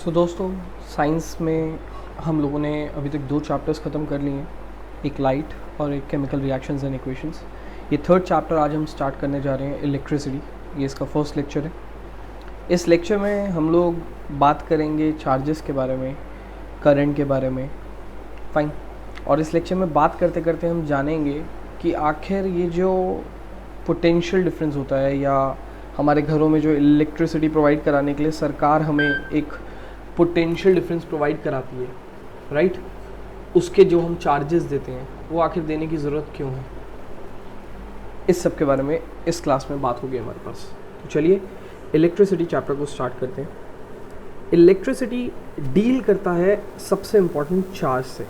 दोस्तों, साइंस में हम लोगों ने अभी तक 2 चैप्टर्स ख़त्म कर लिए हैं, एक लाइट और एक केमिकल रिएक्शंस एंड इक्वेशंस। ये थर्ड चैप्टर आज हम स्टार्ट करने जा रहे हैं, इलेक्ट्रिसिटी। ये इसका फर्स्ट लेक्चर है। इस लेक्चर में हम लोग बात करेंगे चार्जेस के बारे में, करंट के बारे में, फाइन। और इस लेक्चर में बात करते करते हम जानेंगे कि आखिर ये जो पोटेंशियल डिफरेंस होता है या हमारे घरों में जो इलेक्ट्रिसिटी प्रोवाइड कराने के लिए सरकार हमें एक पोटेंशियल डिफरेंस प्रोवाइड कराती है, राइट, उसके जो हम चार्जेस देते हैं वो आखिर देने की ज़रूरत क्यों है, इस सब के बारे में इस क्लास में बात होगी हमारे पास। तो चलिए इलेक्ट्रिसिटी चैप्टर को स्टार्ट करते हैं। इलेक्ट्रिसिटी डील करता है सबसे इम्पॉर्टेंट चार्ज से।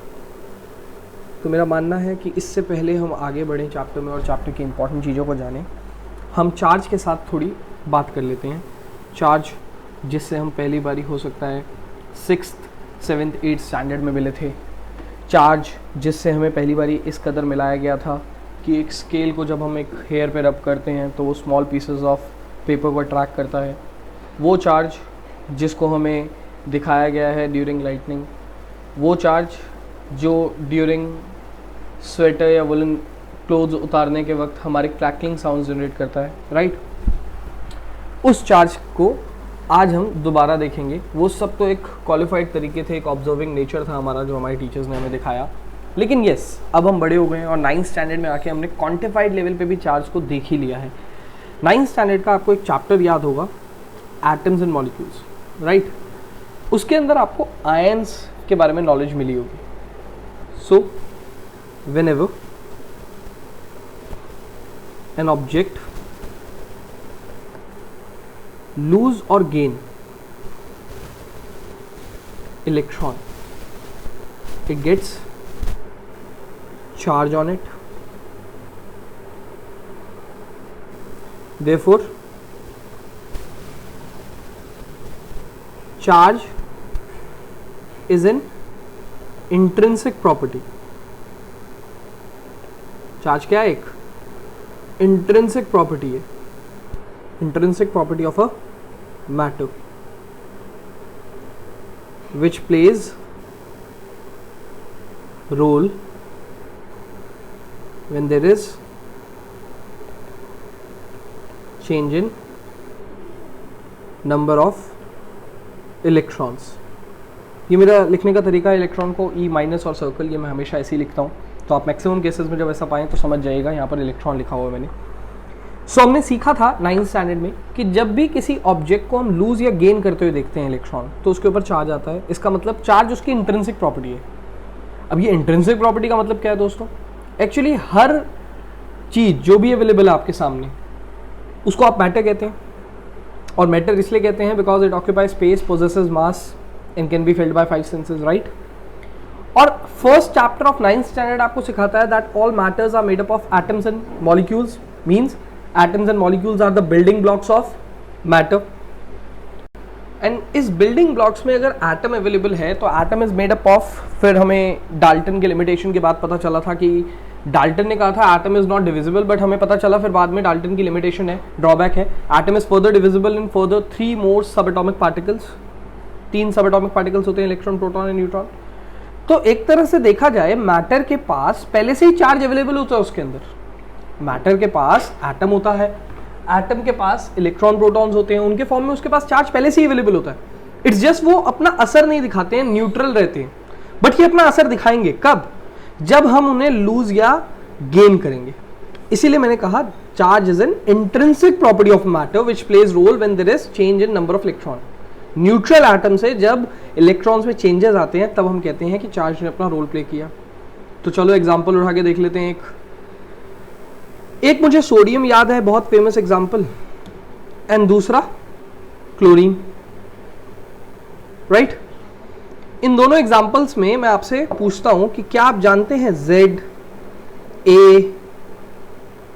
तो मेरा मानना है कि इससे पहले हम आगे बढ़ें चैप्टर में और चैप्टर की इम्पॉर्टेंट चीज़ों को जानें, हम चार्ज के साथ थोड़ी बात कर लेते हैं। चार्ज जिससे हम पहली बारी हो सकता है 6th, 7th, 8th स्टैंडर्ड में मिले थे। चार्ज जिससे हमें पहली बारी इस कदर मिलाया गया था कि एक स्केल को जब हम एक हेयर पे रब करते हैं तो वो स्मॉल पीसेस ऑफ पेपर को अट्रैक्ट करता है। वो चार्ज जिसको हमें दिखाया गया है ड्यूरिंग लाइटनिंग। वो चार्ज जो ड्यूरिंग स्वेटर या वुलन क्लोथ्स उतारने के वक्त हमारे क्रैकलिंग साउंड जनरेट करता है, राइट। उस चार्ज को आज हम दोबारा देखेंगे। वो सब तो एक क्वालिफाइड तरीके थे, एक ऑब्जर्विंग नेचर था हमारा जो हमारे टीचर्स ने हमें दिखाया। लेकिन यस, अब हम बड़े हो गए हैं और 9th स्टैंडर्ड में आके हमने क्वांटिफाइड लेवल पे भी चार्ज को देख ही लिया है। 9th स्टैंडर्ड का आपको एक चैप्टर याद होगा, एटम्स एंड मॉलिक्यूल्स, राइट। उसके अंदर आपको आयंस के बारे में नॉलेज मिली होगी। So whenever an object lose or gain electron, it gets charge on it. Therefore charge is an intrinsic property. Charge क्या है? एक इंट्रिंसिक प्रॉपर्टी है, intrinsic property of a matter which plays role when there is change in number of electrons. ये मेरा लिखने का तरीका है, इलेक्ट्रॉन को ई माइनस और सर्कल, ये मैं हमेशा ऐसे ही लिखता हूँ। तो आप मैक्सिमम केसेस में जब ऐसा पाएं तो समझ जाइएगा यहाँ पर इलेक्ट्रॉन लिखा हुआ है मैंने। सो हमने सीखा था 9th स्टैंडर्ड में कि जब भी किसी ऑब्जेक्ट को हम लूज या गेन करते हुए देखते हैं इलेक्ट्रॉन, तो उसके ऊपर चार्ज आता है। इसका मतलब चार्ज उसकी इंट्रिंसिक प्रॉपर्टी है। अब ये इंट्रिंसिक प्रॉपर्टी का मतलब क्या है दोस्तों? एक्चुअली हर चीज़ जो भी अवेलेबल है आपके सामने उसको आप मैटर कहते हैं। और मैटर इसलिए कहते हैं because it occupy space, possesses mass and can be felt by 5 senses, right. और first chapter of 9th standard आपको सिखाता है that all matters are made up of atoms and molecules, means atoms and molecules are the building blocks of matter. And इस building blocks में अगर atom available है तो atom is made up of, फिर हमें डाल्टन के limitation के बाद पता चला था कि डाल्टन ने कहा था atom is not divisible, but हमें पता चला फिर बाद में डाल्टन की लिमिटेशन है, ड्रॉबैक है। Atom is further divisible in further 3 मोर सब एटॉमिक पार्टिकल्स। 3 सब एटॉमिक पार्टिकल्स होते हैं, इलेक्ट्रॉन, प्रोटॉन एंड न्यूट्रॉन। तो एक तरह से देखा जाए मैटर के पास पहले से ही चार्ज अवेलेबल होता है। उसके अंदर मैटर के पास एटम होता है, एटम के पास इलेक्ट्रॉन, प्रोटॉन्स होते हैं, उनके फॉर्म में उसके पास चार्ज पहले से ही अवेलेबल होता है। इट्स जस्ट वो अपना असर नहीं दिखाते हैं, न्यूट्रल रहते हैं। बट ये अपना असर दिखाएंगे कब? जब हम उन्हें लूज या गेन करेंगे। इसीलिए मैंने कहा charge is an intrinsic property of matter which plays role when there is change in number of electron. Neutral atom से जब इलेक्ट्रॉन्स में चेंजेस आते हैं तब हम कहते हैं कि चार्ज ने अपना रोल प्ले किया। तो चलो एग्जांपल उठा के देख लेते हैं। एक मुझे सोडियम याद है, बहुत फेमस एग्जांपल, एंड दूसरा क्लोरीन, राइट। इन दोनों एग्जांपल्स में मैं आपसे पूछता हूं कि क्या आप जानते हैं Z, A,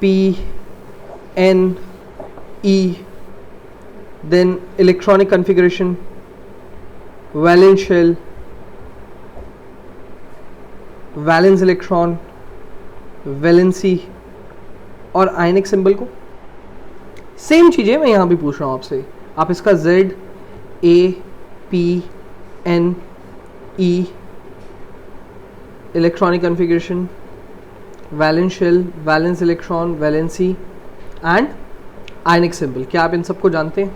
P, N, E, then electronic configuration, valence shell, valence electron, valency और आयनिक सिंबल को? सेम चीजें मैं यहां भी पूछ रहा हूं आपसे। आप इसका Z, A, P, N E electronic configuration, valence shell, valence electron, valency and ionic symbol. क्या आप इन सबको जानते हैं?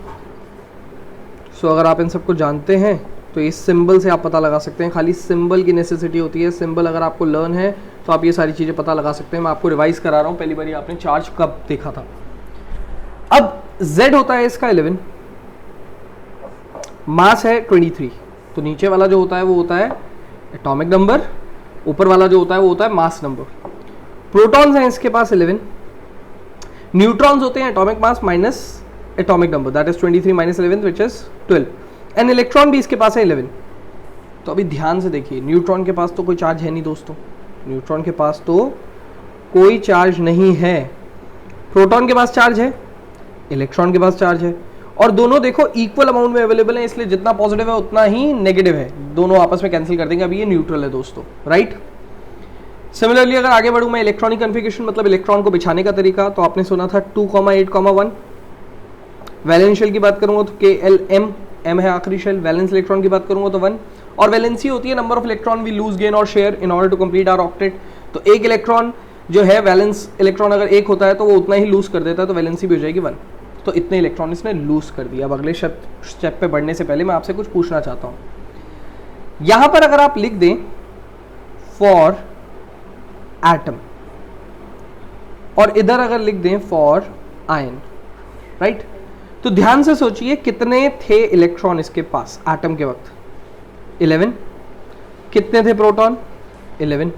अगर आप इन सबको जानते हैं तो इस सिंबल से आप पता लगा सकते हैं। खाली सिंबल की नेसेसिटी होती है, सिंबल अगर आपको लर्न है तो आप ये सारी चीज़ें पता लगा सकते हैं। मैं आपको रिवाइज करा रहा हूँ, पहली बार आपने चार्ज कब देखा था। अब Z होता है इसका 11, मास है 23, तो नीचे वाला जो होता है वो होता है एटॉमिक नंबर, ऊपर वाला जो होता है वो होता है मास नंबर। प्रोटॉन्स हैं इसके पास 11, न्यूट्रॉन्स होते हैं atomic mass minus atomic number, that is 23 minus 11 which is 12, and electron भी इसके पास है 11। तो अभी ध्यान से देखिए, न्यूट्रॉन के पास तो कोई चार्ज है नहीं दोस्तों, न्यूट्रॉन के पास तो कोई चार्ज नहीं है। प्रोटॉन के पास चार्ज है, इलेक्ट्रॉन के पास चार्ज है, और दोनों देखो इक्वल अमाउंट में अवेलेबल है, इसलिए जितना पॉजिटिव है उतना ही नेगेटिव है, दोनों आपस में कैंसिल कर देंगे। अभी ये न्यूट्रल है दोस्तों, राइट। सिमिलरली अगर आगे बढ़ूं मैं, इलेक्ट्रॉनिक कन्फिग्रेशन मतलब इलेक्ट्रॉन को बिछाने का तरीका, तो आपने सुना था 2,8,1। वैलेंस शेल की बात करूंगा तो KLM, M है आखिरी शेल। वैलेंस इलेक्ट्रॉन की बात करूंगा तो 1, और वैलेंसी होती है number of electron we lose, gain और share in order to complete our octet. तो एक इलेक्ट्रॉन जो है, वैलेंस इलेक्ट्रॉन अगर एक होता है तो वो उतना ही लूज कर देता है, तो वैलेंसी भी हो जाएगी 1। तो इतने इलेक्ट्रॉन इसने लूज कर दिया। अब अगले स्टेप पे बढ़ने से पहले मैं आपसे कुछ पूछना चाहता हूं। यहां पर अगर आप लिख दें फॉर एटम, और इधर अगर लिख दें फॉर आयन, राइट, तो ध्यान से सोचिए कितने थे इलेक्ट्रॉन इसके पास एटम के वक्त? 11। कितने थे proton? 11।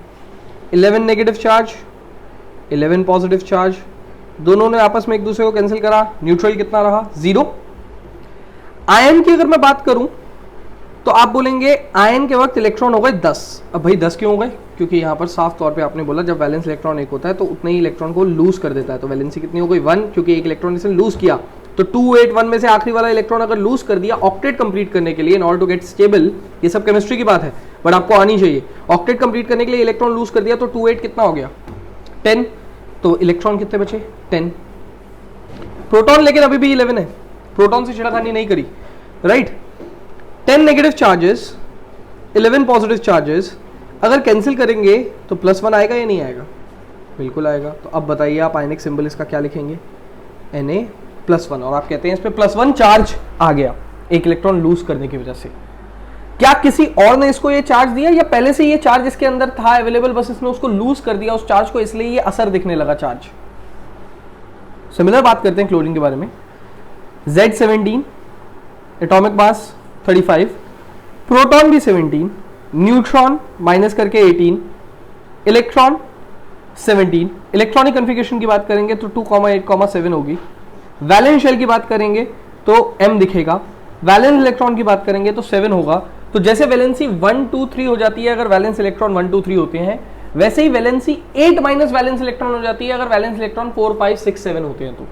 11 negative charge, 11 positive charge, दोनों ने आपस में एक दूसरे को कैंसिल करा, न्यूट्रल कितना रहा? 0। आयन की अगर मैं बात करूं तो आप बोलेंगे आयन के वक्त इलेक्ट्रॉन हो गए 10। अब भाई 10 क्यों हो गए? क्योंकि यहां पर साफ तौर पे आपने बोला जब वैलेंस इलेक्ट्रॉन एक होता है तो उतने ही इलेक्ट्रॉन को लूज कर देता है, तो वैलेंसी कितनी हो गई? 1, क्योंकि एक इलेक्ट्रॉन इसने लूज किया। तो 281 में से आखिरी वाला इलेक्ट्रॉन अगर लूज कर दिया ऑक्टेट कंप्लीट करने के लिए, in order to get stable, ये सब केमिस्ट्री की बात है बट आपको आनी चाहिए। ऑक्टेट कंप्लीट करने के लिए इलेक्ट्रॉन लूज कर दिया तो 28 कितना हो गया? 10। तो इलेक्ट्रॉन कितने बचे? 10। प्रोटॉन लेकिन अभी भी 11 है, प्रोटॉन से छेड़खानी नहीं करी, right. 10 negative charges, 11 positive charges, अगर कैंसिल करेंगे तो +1 आएगा या नहीं आएगा? बिल्कुल आएगा। तो अब बताइए आप आयनिक सिंबल इसका क्या लिखेंगे? Na+1, और आप कहते हैं इस पे +1 चार्ज आ गया एक इलेक्ट्रॉन लूज करने की वजह से। क्या किसी और ने इसको ये चार्ज दिया, या पहले से ये चार्ज इसके अंदर था अवेलेबल, बस इसने उसको लूज कर दिया उस चार्ज को, इसलिए ये असर दिखने लगा चार्ज? सिमिलर बात करते हैं क्लोरीन के बारे में। Z17, एटॉमिक मास 35, प्रोटॉन भी 17, न्यूट्रॉन माइनस करके 18, इलेक्ट्रॉन 17। इलेक्ट्रॉनिक कन्फिग्रेशन की बात करेंगे तो 2,8,7 होगी। वैलेंस शेल की बात करेंगे तो M दिखेगा, वैलेंस इलेक्ट्रॉन की बात करेंगे तो 7 होगा। तो जैसे वैलेंसी 1, 2, 3 हो जाती है अगर वैलेंस इलेक्ट्रॉन 1, 2, 3 होते हैं, वैसे ही वैलेंसी 8 माइनस वैलेंस इलेक्ट्रॉन हो जाती है अगर वैलेंस इलेक्ट्रॉन 4, 5, 6, 7 होते हैं। तो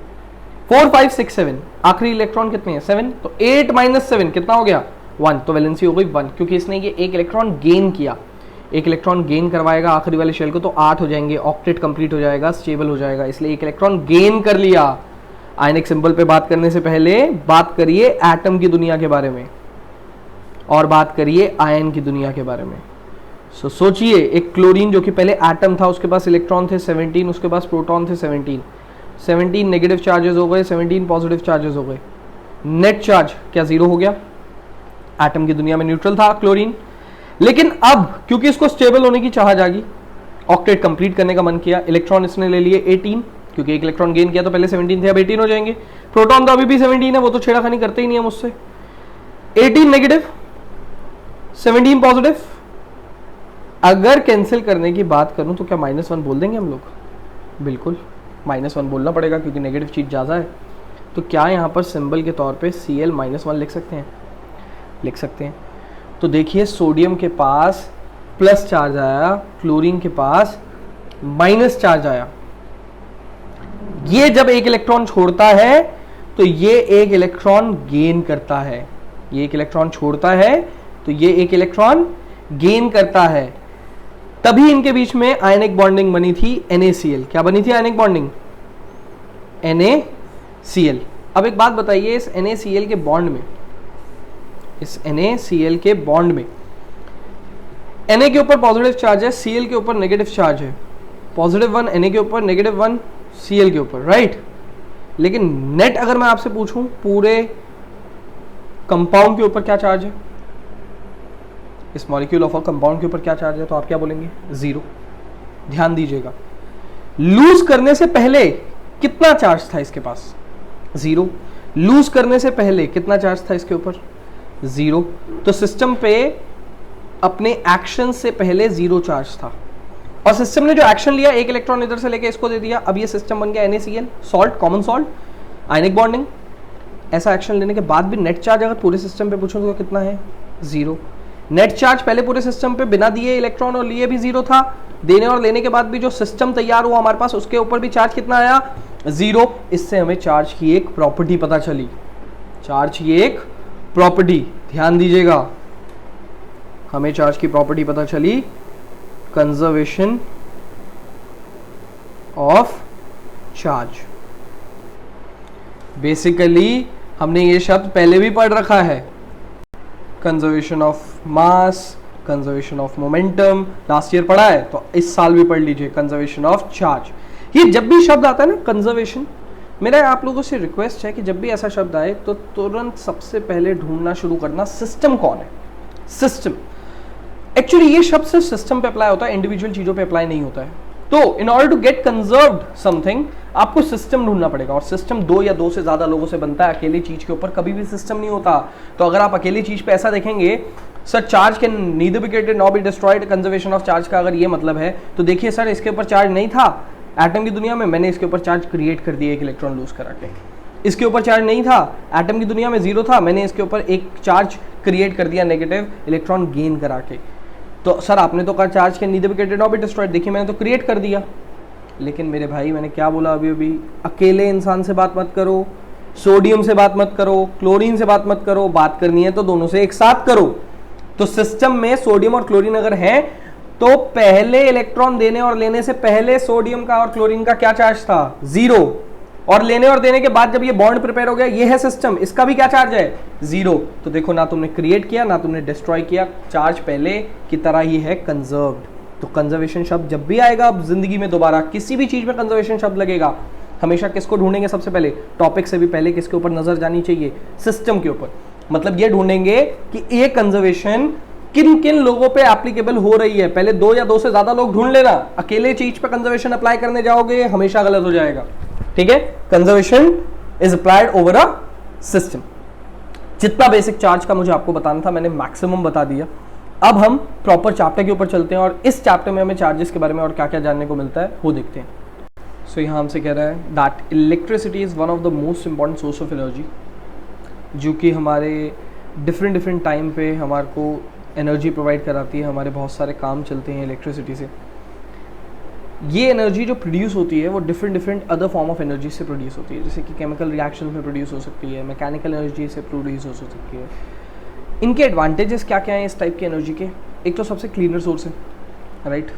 4, 5, 6, 7, आखिरी इलेक्ट्रॉन कितने हैं? 7। तो 8 माइनस 7 कितना हो गया? 1। तो वैलेंसी हो गई 1, क्योंकि इसने ये एक इलेक्ट्रॉन गेन किया, एक इलेक्ट्रॉन गेन करवाएगा आखिरी वाले शेल को, तो 8 हो जाएंगे, ऑक्टेट कंप्लीट हो जाएगा, स्टेबल हो जाएगा, इसलिए एक इलेक्ट्रॉन गेन कर लिया। आयनिक सिंबल पे बात करने से पहले बात करिए एटम की दुनिया के बारे में, और बात करिए आयन की दुनिया के बारे में। सोचिए एक क्लोरीन जो कि पहले एटम था, उसके पास इलेक्ट्रॉन थे 17, उसके पास प्रोटॉन थे 17 नेगेटिव चार्जेस हो गए, 17 पॉजिटिव चार्जेस हो गए, नेट चार्ज क्या 0 हो गया? एटम की दुनिया में न्यूट्रल था क्लोरीन। लेकिन अब क्योंकि इसको स्टेबल होने की चाह जागी, ऑक्टेट कंप्लीट करने का मन किया, इलेक्ट्रॉन इसने ले लिए 18, क्योंकि एक इलेक्ट्रॉन गेन किया तो पहले 17 थे, अब 18 हो जाएंगे। प्रोटॉन तो अभी भी 17 है, वो तो छेड़खानी करते ही नहीं है मुझसे। 18 नेगेटिव, 17 पॉजिटिव। अगर कैंसिल करने की बात करूं तो क्या -1 बोल देंगे हम लोग? बिल्कुल -1 बोलना पड़ेगा, क्योंकि नेगेटिव चीज ज़्यादा है। तो क्या यहाँ पर सिंबल के तौर पे Cl-1 लिख सकते हैं? लिख सकते हैं। तो देखिए सोडियम के पास प्लस चार्ज आया, क्लोरीन के पास माइनस चार्ज आया। ये जब एक इलेक्ट्रॉन छोड़ता है तो ये एक इलेक्ट्रॉन गेन करता है, ये एक इलेक्ट्रॉन छोड़ता है तो ये एक इलेक्ट्रॉन गेन करता है। तभी इनके बीच में आयनिक बॉन्डिंग बनी थी NaCl। क्या बनी थी आयनिक बॉन्डिंग? NaCl। अब एक बात बताइए, इस NaCl के बॉन्ड में इस NaCl के बॉन्ड में Na के ऊपर पॉजिटिव चार्ज है, Cl के ऊपर नेगेटिव चार्ज है, +1 Na के ऊपर, -1 Cl के ऊपर, राइट। लेकिन नेट अगर मैं आपसे पूछूं पूरे कंपाउंड के ऊपर क्या चार्ज है, इस मॉलिक्यूल ऑफ अ कंपाउंड के ऊपर क्या चार्ज है, तो आप क्या बोलेंगे? 0। ध्यान दीजिएगा, लूज करने से पहले कितना चार्ज था इसके पास? 0। लूज करने से पहले कितना चार्ज था इसके ऊपर? 0। तो सिस्टम पे अपने एक्शन से पहले 0 चार्ज था, और सिस्टम ने जो एक्शन लिया, एक इलेक्ट्रॉन इधर से लेके इसको दे दिया, अब ये सिस्टम बन गया NaCl, salt, common salt, ionic bonding. ऐसा एक्शन लेने के बाद भी नेट चार्ज अगर पूरे सिस्टम पे पूछो तो कितना है? 0। नेट चार्ज पहले पूरे सिस्टम पे बिना दिए इलेक्ट्रॉन और लिए भी 0 था, देने और लेने के बाद भी जो सिस्टम तैयार हुआ हमारे पास उसके ऊपर भी चार्ज कितना आया? 0। इससे हमें चार्ज की एक प्रॉपर्टी पता चली, चार्ज की एक प्रॉपर्टी, ध्यान दीजिएगा, हमें चार्ज की प्रॉपर्टी पता चली, कंजर्वेशन ऑफ चार्ज। बेसिकली हमने ये शब्द पहले भी पढ़ रखा है, conservation of mass, conservation of momentum, last year पढ़ा है, तो इस साल भी पढ़ लीजिए कंजर्वेशन ऑफ चार्ज। ये जब भी शब्द आता है ना कंजर्वेशन, मेरा आप लोगों से रिक्वेस्ट है कि जब भी ऐसा शब्द आए तो तुरंत सबसे पहले ढूंढना शुरू करना सिस्टम कौन है। सिस्टम, एक्चुअली ये शब्द सिर्फ सिस्टम पे अप्लाई होता है, इंडिविजुअल चीजों पे अप्लाई नहीं होता है। तो in order to get conserved something आपको सिस्टम ढूंढना पड़ेगा, और सिस्टम 2 या 2 से ज्यादा लोगों से बनता है, अकेली चीज के ऊपर कभी भी सिस्टम नहीं होता। तो अगर आप अकेली चीज पे ऐसा देखेंगे, sir charge can neither be created nor be destroyed, conservation of charge का अगर ये मतलब है, तो देखिए सर इसके ऊपर चार्ज नहीं था एटम की दुनिया में, मैंने इसके ऊपर चार्ज क्रिएट कर दिया एक इलेक्ट्रॉन लूज करा के। इसके ऊपर चार्ज नहीं था एटम की दुनिया में, 0 था, मैंने इसके ऊपर एक चार्ज क्रिएट कर दिया नेगेटिव इलेक्ट्रॉन गेन करा के। तो सर आपने तो कहा charge can neither be created nor be destroyed, देखिए मैंने तो क्रिएट कर दिया। लेकिन मेरे भाई मैंने क्या बोला अभी, अकेले इंसान से बात मत करो, सोडियम से बात मत करो, क्लोरीन से बात मत करो, बात करनी है तो दोनों से एक साथ करो। तो सिस्टम में सोडियम और क्लोरीन अगर है तो पहले इलेक्ट्रॉन देने और लेने से पहले सोडियम का और क्लोरीन का क्या चार्ज था? 0। और लेने और देने के बाद जब ये बॉन्ड प्रिपेयर हो गया, ये है सिस्टम, इसका भी क्या चार्ज है? 0। तो देखो ना तुमने क्रिएट किया ना तुमने डिस्ट्रॉय किया, चार्ज पहले की तरह ही है कंजर्व्ड। तो कंजर्वेशन शब्द जब भी आएगा अब जिंदगी में दोबारा किसी भी चीज में कंजर्वेशन शब्द लगेगा, हमेशा किसको ढूंढेंगे? सबसे पहले टॉपिक से भी पहले किसके ऊपर नजर जानी चाहिए? सिस्टम के ऊपर। मतलब ये ढूंढेंगे कि ये कंजर्वेशन किन किन लोगों पे एप्लीकेबल हो रही है। पहले 2 या 2 से ज्यादा लोग ढूंढ लेना, अकेले चीज पे कंजर्वेशन अप्लाई करने जाओगे हमेशा गलत हो जाएगा, ठीक है। Conservation is applied over a system. जितना बेसिक चार्ज का मुझे आपको बताना था मैंने मैक्सिमम बता दिया। अब हम प्रॉपर चैप्टर के ऊपर चलते हैं और इस चैप्टर में हमें चार्जेस के बारे में और क्या क्या जानने को मिलता है वो देखते हैं। सो यहाँ हमसे कह रहा है that electricity is one of the most important source of energy, जो कि हमारे डिफरेंट टाइम पे हमारे को एनर्जी प्रोवाइड कराती है। हमारे बहुत सारे काम चलते हैं इलेक्ट्रिसिटी से। ये एनर्जी जो प्रोड्यूस होती है वो different other form of energy से प्रोड्यूस होती है, जैसे कि केमिकल रिएक्शन में प्रोड्यूस हो सकती है, मैकेनिकल एनर्जी से प्रोड्यूस हो सकती है। इनके एडवांटेजेस क्या क्या हैं इस टाइप की एनर्जी के? एक तो सबसे क्लीनर सोर्स है, राइट,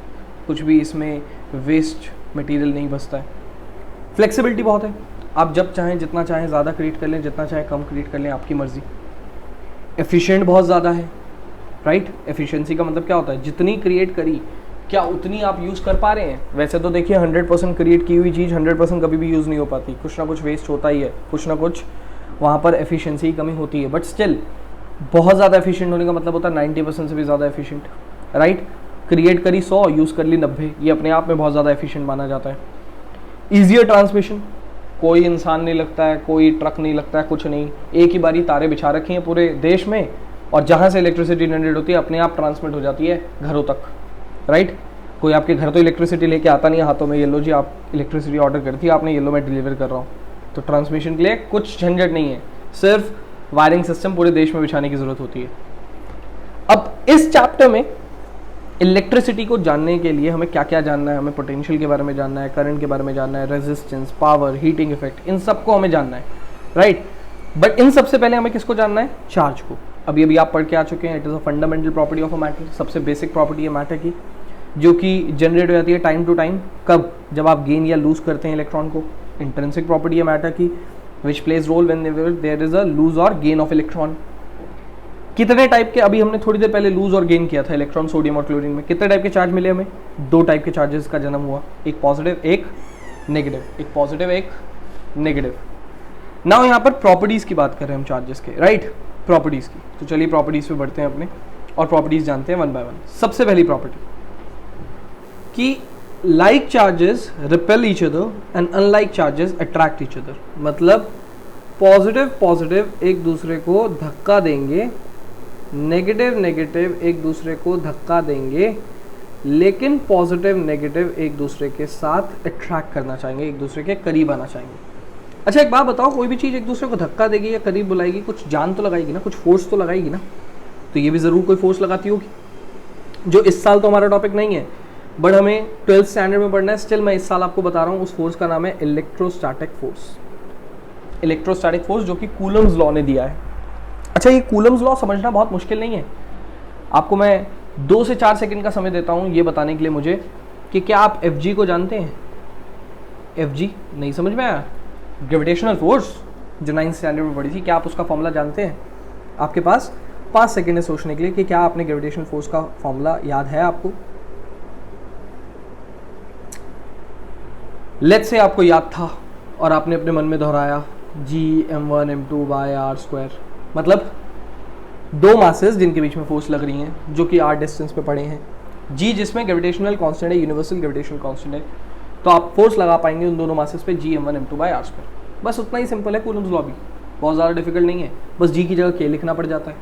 कुछ भी इसमें वेस्ट मटेरियल नहीं बचता है। फ्लेक्सिबिलिटी बहुत है, आप जब चाहें जितना चाहें ज़्यादा क्रिएट कर लें, जितना चाहें कम क्रिएट कर लें, आपकी मर्ज़ी। एफिशिएंट बहुत ज़्यादा है, राइट। एफिशिएंसी का मतलब क्या होता है? जितनी क्रिएट करी क्या उतनी आप यूज़ कर पा रहे हैं। वैसे तो देखिए 100% क्रिएट की हुई चीज़ 100% कभी भी यूज़ नहीं हो पाती, कुछ ना कुछ वेस्ट होता ही है, कुछ ना कुछ वहाँ पर एफिशिएंसी की कमी होती है। बट स्टिल बहुत ज़्यादा एफिशिएंट होने का मतलब होता है 90% से भी ज़्यादा एफिशिएंट, राइट। क्रिएट करी 100, यूज़ कर ली 90, ये अपने आप में बहुत ज़्यादा एफिशिएंट माना जाता है। ईजियर ट्रांसमिशन, कोई इंसान नहीं लगता है, कोई ट्रक नहीं लगता है, कुछ नहीं, एक ही बारी तारे बिछा रखी हैं पूरे देश में और जहाँ से इलेक्ट्रिसिटी जनरेट होती है अपने आप ट्रांसमिट हो जाती है घरों तक, राइट। कोई आपके घर तो इलेक्ट्रिसिटी लेके आता नहीं है हाथों में, येलो जी आप इलेक्ट्रिसिटी ऑर्डर करती है आपने, येलो मैं डिलीवर कर रहा हूँ। तो ट्रांसमिशन के लिए कुछ झंझट नहीं है, सिर्फ वायरिंग सिस्टम पूरे देश में बिछाने की ज़रूरत होती है। अब इस चैप्टर में इलेक्ट्रिसिटी को जानने के लिए हमें क्या क्या जानना है? हमें पोटेंशियल के बारे में जानना है, करंट के बारे में जानना है, रेजिस्टेंस, पावर, हीटिंग इफेक्ट, इन सबको हमें जानना है, राइट। बट इन सबसे पहले हमें किसको जानना है? चार्ज को। अभी आप पढ़ के आ चुके हैं, it is a fundamental property of a matter, सबसे बेसिक प्रॉपर्टी है मैटर की, जो कि जनरेट हो जाती है टाइम टू टाइम। कब? जब आप गेन या लूज करते हैं इलेक्ट्रॉन को। इंट्रिंसिक प्रॉपर्टी है मैटर की, which plays role when there is a lose और गेन ऑफ इलेक्ट्रॉन। कितने टाइप के, अभी हमने थोड़ी देर पहले लूज और गेन किया था इलेक्ट्रॉन सोडियम और क्लोरीन में, कितने टाइप के चार्ज मिले हमें? 2 टाइप के चार्जेस का जन्म हुआ, एक पॉजिटिव एक नेगेटिव, एक पॉजिटिव एक नेगेटिव। नाउ यहाँ पर प्रॉपर्टीज की बात कर रहे हैं हम चार्जेस के, राइट, प्रॉपर्टीज की। तो चलिए प्रॉपर्टीज पे बढ़ते हैं अपने और प्रॉपर्टीज जानते हैं वन बाय वन। सबसे पहली प्रॉपर्टी कि like charges repel each other and unlike charges attract each other. मतलब पॉजिटिव पॉजिटिव एक दूसरे को धक्का देंगे, नेगेटिव नेगेटिव एक दूसरे को धक्का देंगे, लेकिन पॉजिटिव नेगेटिव एक दूसरे के साथ अट्रैक्ट करना चाहेंगे, एक दूसरे के करीब आना चाहेंगे। अच्छा एक बात बताओ, कोई भी चीज़ एक दूसरे को धक्का देगी या करीब बुलाएगी, कुछ जान तो लगाएगी ना, कुछ फोर्स तो लगाएगी ना। तो ये भी ज़रूर कोई फोर्स लगाती होगी, जो इस साल तो हमारा टॉपिक नहीं है, बट हमें 12th स्टैंडर्ड में पढ़ना है। स्टिल मैं इस साल आपको बता रहा हूँ, उस फोर्स का नाम है इलेक्ट्रोस्टैटिक फोर्स। इलेक्ट्रोस्टैटिक फोर्स जो कि कूलम्स लॉ ने दिया है। अच्छा ये कूलम्स लॉ समझना बहुत मुश्किल नहीं है, आपको मैं 2 से 4 सेकंड का समय देता हूँ ये बताने के लिए मुझे कि क्या आप Fg को जानते हैं? Fg नहीं समझ में आया? ग्रेविटेशनल फोर्स जो 9th स्टैंडर्ड में पढ़ी थी, क्या आप उसका फॉर्मूला जानते हैं? आपके पास 5 सेकंड है सोचने के लिए कि क्या आपने ग्रेविटेशनल फोर्स का फॉर्मूला याद है आपको? लेट्स से आपको याद था और आपने अपने मन में दोहराया Gm1m2/r²। मतलब 2 मासेस जिनके बीच में फोर्स लग रही हैं जो कि r डिस्टेंस पे पड़े हैं, g जिसमें ग्रेविटेशनल कांस्टेंट है, यूनिवर्सल ग्रेविटेशनल कांस्टेंट है, तो आप फोर्स लगा पाएंगे उन दोनों मासेस पे Gm1m2/r²। बस उतना ही सिंपल है कूलम्स लॉ भी, बहुत ज़्यादा डिफिकल्ट नहीं है, बस g की जगह k लिखना पड़ जाता है,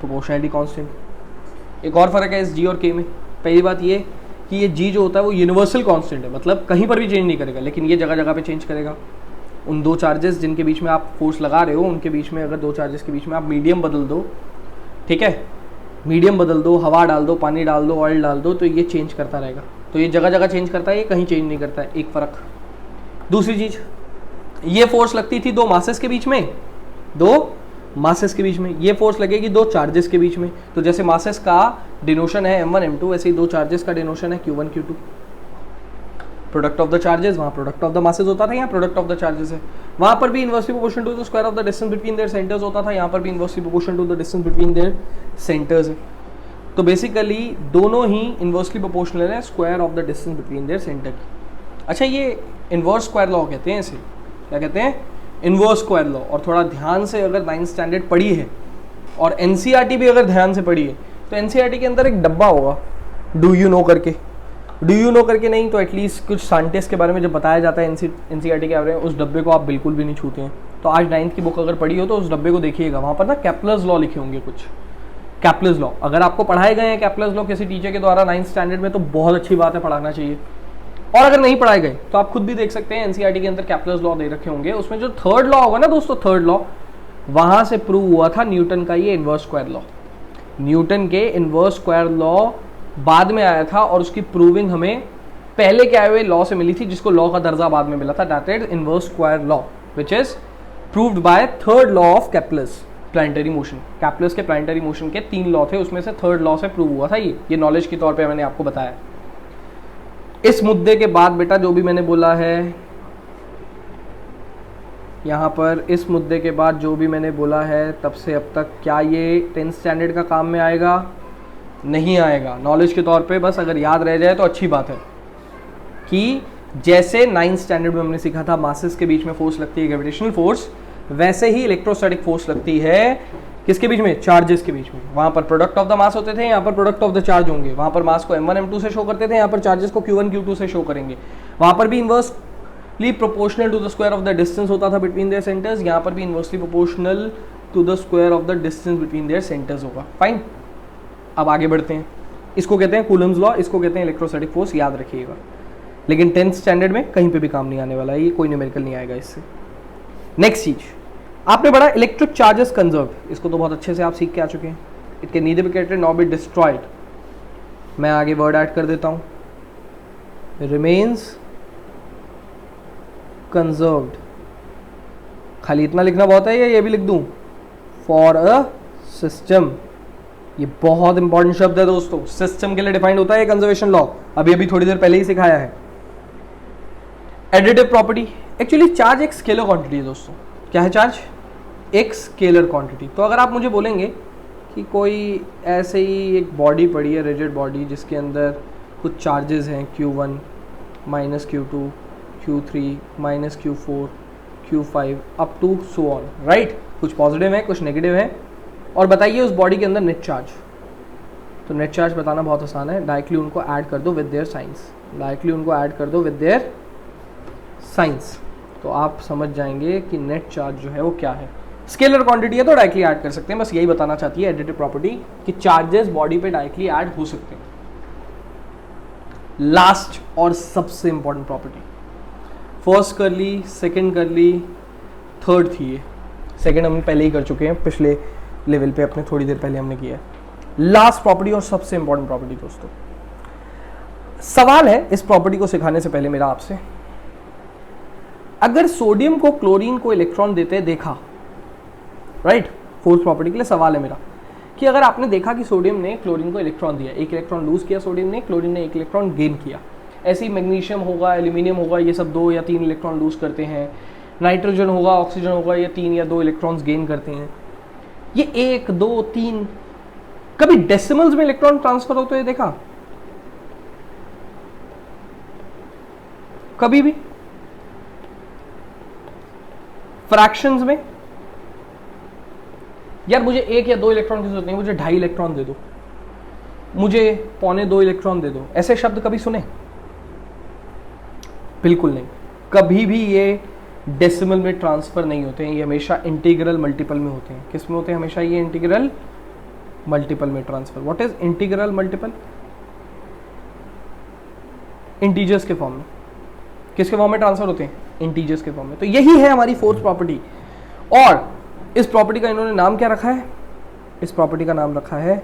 प्रोपोर्शनैलिटी कांस्टेंट। एक और फ़र्क है इस g और k में। पहली बात ये कि ये g जो होता है वो यूनिवर्सल कांस्टेंट है, मतलब कहीं पर भी चेंज नहीं करेगा, लेकिन ये जगह जगह पे चेंज करेगा। उन 2 चार्जेस जिनके बीच में आप फोर्स लगा रहे हो, उनके बीच में अगर 2 चार्जेस के बीच में आप मीडियम बदल दो, ठीक है, मीडियम बदल दो, हवा डाल दो, पानी डाल दो, ऑयल डाल दो, तो ये चेंज करता रहेगा। तो ये जगह जगह चेंज करता है, ये कहीं चेंज नहीं करता है, एक फ़र्क। दूसरी चीज़, ये फोर्स लगती थी 2 मासेस के बीच में, 2 मासेस के बीच में, ये फोर्स लगेगी 2 चार्जेस के बीच में। तो जैसे मासेस का डिनोशन है m1 m2, वैसे ही 2 चार्जेस का डिनोशन है q1 q2। Product of the charges, वहाँ प्रोडक्ट ऑफ द मासेस होता था, यहाँ प्रोडक्ट ऑफ द चार्जेस है। वहाँ पर भी inversely proportional to the square of the distance between their centres होता था, यहाँ पर भी inversely proportional to the distance between their centres है। तो बेसिकली दोनों ही इनवर्सली प्रोपोर्शनल है square of the distance between their centre की। अच्छा ये इनवर्स स्क्वायर लॉ कहते हैं इसे, क्या कहते हैं? Inverse square law. और थोड़ा ध्यान से अगर 9th स्टैंडर्ड पढ़ी है और NCERT भी अगर ध्यान से पढ़ी है, तो NCERT के अंदर एक डब्बा होगा डू यू नो करके, डू यू नो करके नहीं तो एटलीस्ट कुछ साइंटिस्ट के बारे में जब बताया जाता है NCERT के बारे में, उस डब्बे को आप बिल्कुल भी नहीं छूते हैं। तो आज 9th की बुक अगर पढ़ी हो तो उस डब्बे को देखिएगा, वहाँ पर ना कैप्लर्स लॉ लिखे होंगे कुछ, कैप्लर्स लॉ। अगर आपको पढ़ाए गए हैं कैप्लर्स लॉ किसी टीचर के द्वारा 9th स्टैंडर्ड में, तो बहुत अच्छी बात है, पढ़ाना चाहिए। और अगर नहीं पढ़ाए गए तो आप खुद भी देख सकते हैं, NCERT के अंदर कैप्लर्स लॉ दे रखे होंगे, उसमें जो 3rd लॉ होगा ना दोस्तों, 3rd लॉ, वहाँ से प्रूव हुआ था न्यूटन का ये इनवर्स स्क्वायर लॉ। न्यूटन के इनवर्स स्क्वायर लॉ बाद में आया था और उसकी प्रूविंग हमें पहले के आए हुए लॉ से मिली थी, जिसको लॉ का दर्जा बाद में मिला था, that is inverse square law, which is proved bye 3rd law of Kepler's planetary motion. Kepler's के प्लानिटरी मोशन के 3 लॉ थे, उसमें से 3rd लॉ से प्रूव हुआ था ये नॉलेज के तौर पे मैंने आपको बताया। इस मुद्दे के बाद बेटा जो भी मैंने बोला है यहाँ पर, इस मुद्दे के बाद जो भी मैंने बोला है तब से अब तक, क्या ये 10th स्टैंडर्ड का काम में आएगा? नहीं आएगा। नॉलेज के तौर पे बस अगर याद रह जाए तो अच्छी बात है कि जैसे 9th स्टैंडर्ड में हमने सीखा था मासेस के बीच में फोर्स लगती है ग्रेविटेशनल फोर्स, वैसे ही इलेक्ट्रोस्टैटिक फोर्स लगती है किसके बीच में? चार्जेस के बीच में। वहाँ पर प्रोडक्ट ऑफ द मास होते थे, यहाँ पर प्रोडक्ट ऑफ द चार्ज होंगे। वहाँ पर मास को m1 m2 से शो करते थे, यहाँ पर चार्जेस को q1 q2 से शो करेंगे। वहाँ पर भी inversely proportional to the square of the distance होता था बिटवीन देयर सेंटर्स, यहाँ पर भी inversely proportional to the square of the distance between their centres होगा। फाइन, अब आगे बढ़ते हैं। इसको कहते हैं कूलम्स लॉ, इसको कहते हैं इलेक्ट्रोस्टैटिक फोर्स, याद रखिएगा। लेकिन 10th स्टैंडर्ड में कहीं पे भी काम नहीं आने वाला है, ये कोई न्यूमेरिकल नहीं आएगा इससे। नेक्स्ट चीज आपने पढ़ा इलेक्ट्रिक चार्जेस कंजर्व, इसको तो बहुत अच्छे से आप सीख के आ चुके हैं। It can neither be created nor be destroyed. मैं आगे वर्ड ऐड कर देता हूं, रिमेन्स कंजर्व्ड। खाली इतना लिखना बहुत है या ये भी लिख दूं? For a system. ये बहुत इंपॉर्टेंट शब्द है दोस्तों, सिस्टम के लिए डिफाइंड होता है कंजर्वेशन लॉ, अभी थोड़ी देर पहले ही सिखाया है। एडिटिव प्रॉपर्टी, एक्चुअली चार्ज एक स्केलर क्वांटिटी है दोस्तों। क्या है चार्ज? एक स्केलर क्वांटिटी। तो अगर आप मुझे बोलेंगे कि कोई ऐसे ही एक बॉडी पड़ी है, रिजिड बॉडी, जिसके अंदर कुछ चार्जेस हैं Q1 minus Q2 Q3 minus Q4 Q5 up to so on, right. कुछ पॉजिटिव है, कुछ नेगेटिव है। और बताइए उस बॉडी के अंदर नेट चार्ज। तो नेट चार्ज बताना बहुत आसान है, डायरेक्टली उनको ऐड कर दो विद देयर साइंस, डायरेक्टली उनको ऐड कर दो विद देयर साइंस, तो आप समझ जाएंगे कि नेट चार्ज जो है वो क्या है। स्केलर क्वांटिटी है तो डायरेक्टली ऐड कर सकते हैं, बस यही बताना चाहती है एडिटिव प्रॉपर्टी कि चार्जेस बॉडी पे डायरेक्टली ऐड हो सकते हैं। लास्ट और सबसे इंपॉर्टेंट प्रॉपर्टी, फर्स्ट कर ली, सेकंड कर ली, थर्ड थी ये, सेकंड हम पहले ही कर चुके हैं, पिछले लेवल पे अपने थोड़ी देर पहले हमने किया है। लास्ट प्रॉपर्टी और सबसे इंपॉर्टेंट प्रॉपर्टी दोस्तों, सवाल है इस प्रॉपर्टी को सिखाने से पहले मेरा आपसे, अगर सोडियम को क्लोरीन को इलेक्ट्रॉन देते देखा, राइट, फोर्थ प्रॉपर्टी के लिए सवाल है मेरा कि अगर आपने देखा कि सोडियम ने क्लोरीन को इलेक्ट्रॉन दिया, एक इलेक्ट्रॉन लूज किया सोडियम ने, क्लोरीन ने एक इलेक्ट्रॉन गेन किया, ऐसे ही मैग्नीशियम होगा, एल्यूमिनियम होगा, ये सब 2 या 3 इलेक्ट्रॉन लूज करते हैं, नाइट्रोजन होगा, ऑक्सीजन होगा, ये 3 या 2 इलेक्ट्रॉन्स गेन करते हैं। ये 1 2 3 कभी डेसिमल्स में इलेक्ट्रॉन ट्रांसफर होते हुए देखा? कभी भी? फ्रैक्शंस में? यार मुझे 1 या 2 इलेक्ट्रॉन की जरूरत नहीं, मुझे 2.5 इलेक्ट्रॉन दे दो, मुझे 1.25 इलेक्ट्रॉन दे दो, ऐसे शब्द कभी सुने? बिल्कुल नहीं। कभी भी ये डेसिमल में ट्रांसफर नहीं होते हैं, ये हमेशा इंटीग्रल मल्टीपल में होते हैं। किस में होते हैं? हमेशा ये इंटीग्रल मल्टीपल में transfer. What is integral multiple? Integers के फॉर्म में। किसके फॉर्म में ट्रांसफर होते हैं? इंटीजर्स के फॉर्म में। तो यही है हमारी फोर्थ प्रॉपर्टी। और इस प्रॉपर्टी का इन्होंने नाम क्या रखा है? इस प्रॉपर्टी का नाम रखा है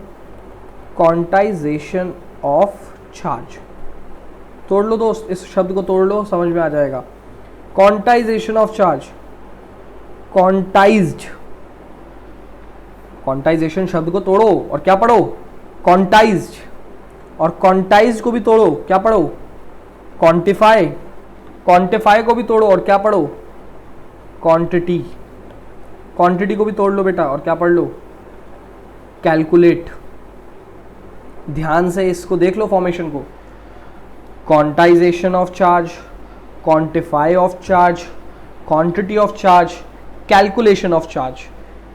क्वांटाइजेशन ऑफ चार्ज। तोड़ लो दोस्त, इस शब्द को तोड़ लो, समझ में आ जाएगा। Quantization of charge, quantized, quantization शब्द को तोड़ो और क्या पढ़ो? क्वांटाइज्ड। और क्वांटाइज्ड को भी तोड़ो, क्या पढ़ो? क्वांटिफाई। क्वांटिफाई को भी तोड़ो और क्या पढ़ो? क्वांटिटी। क्वांटिटी को भी तोड़ लो बेटा और क्या पढ़ लो? कैलकुलेट। ध्यान से इसको देख लो फॉर्मेशन को। Quantisation of charge, quantify of charge, quantity of charge, calculation of charge.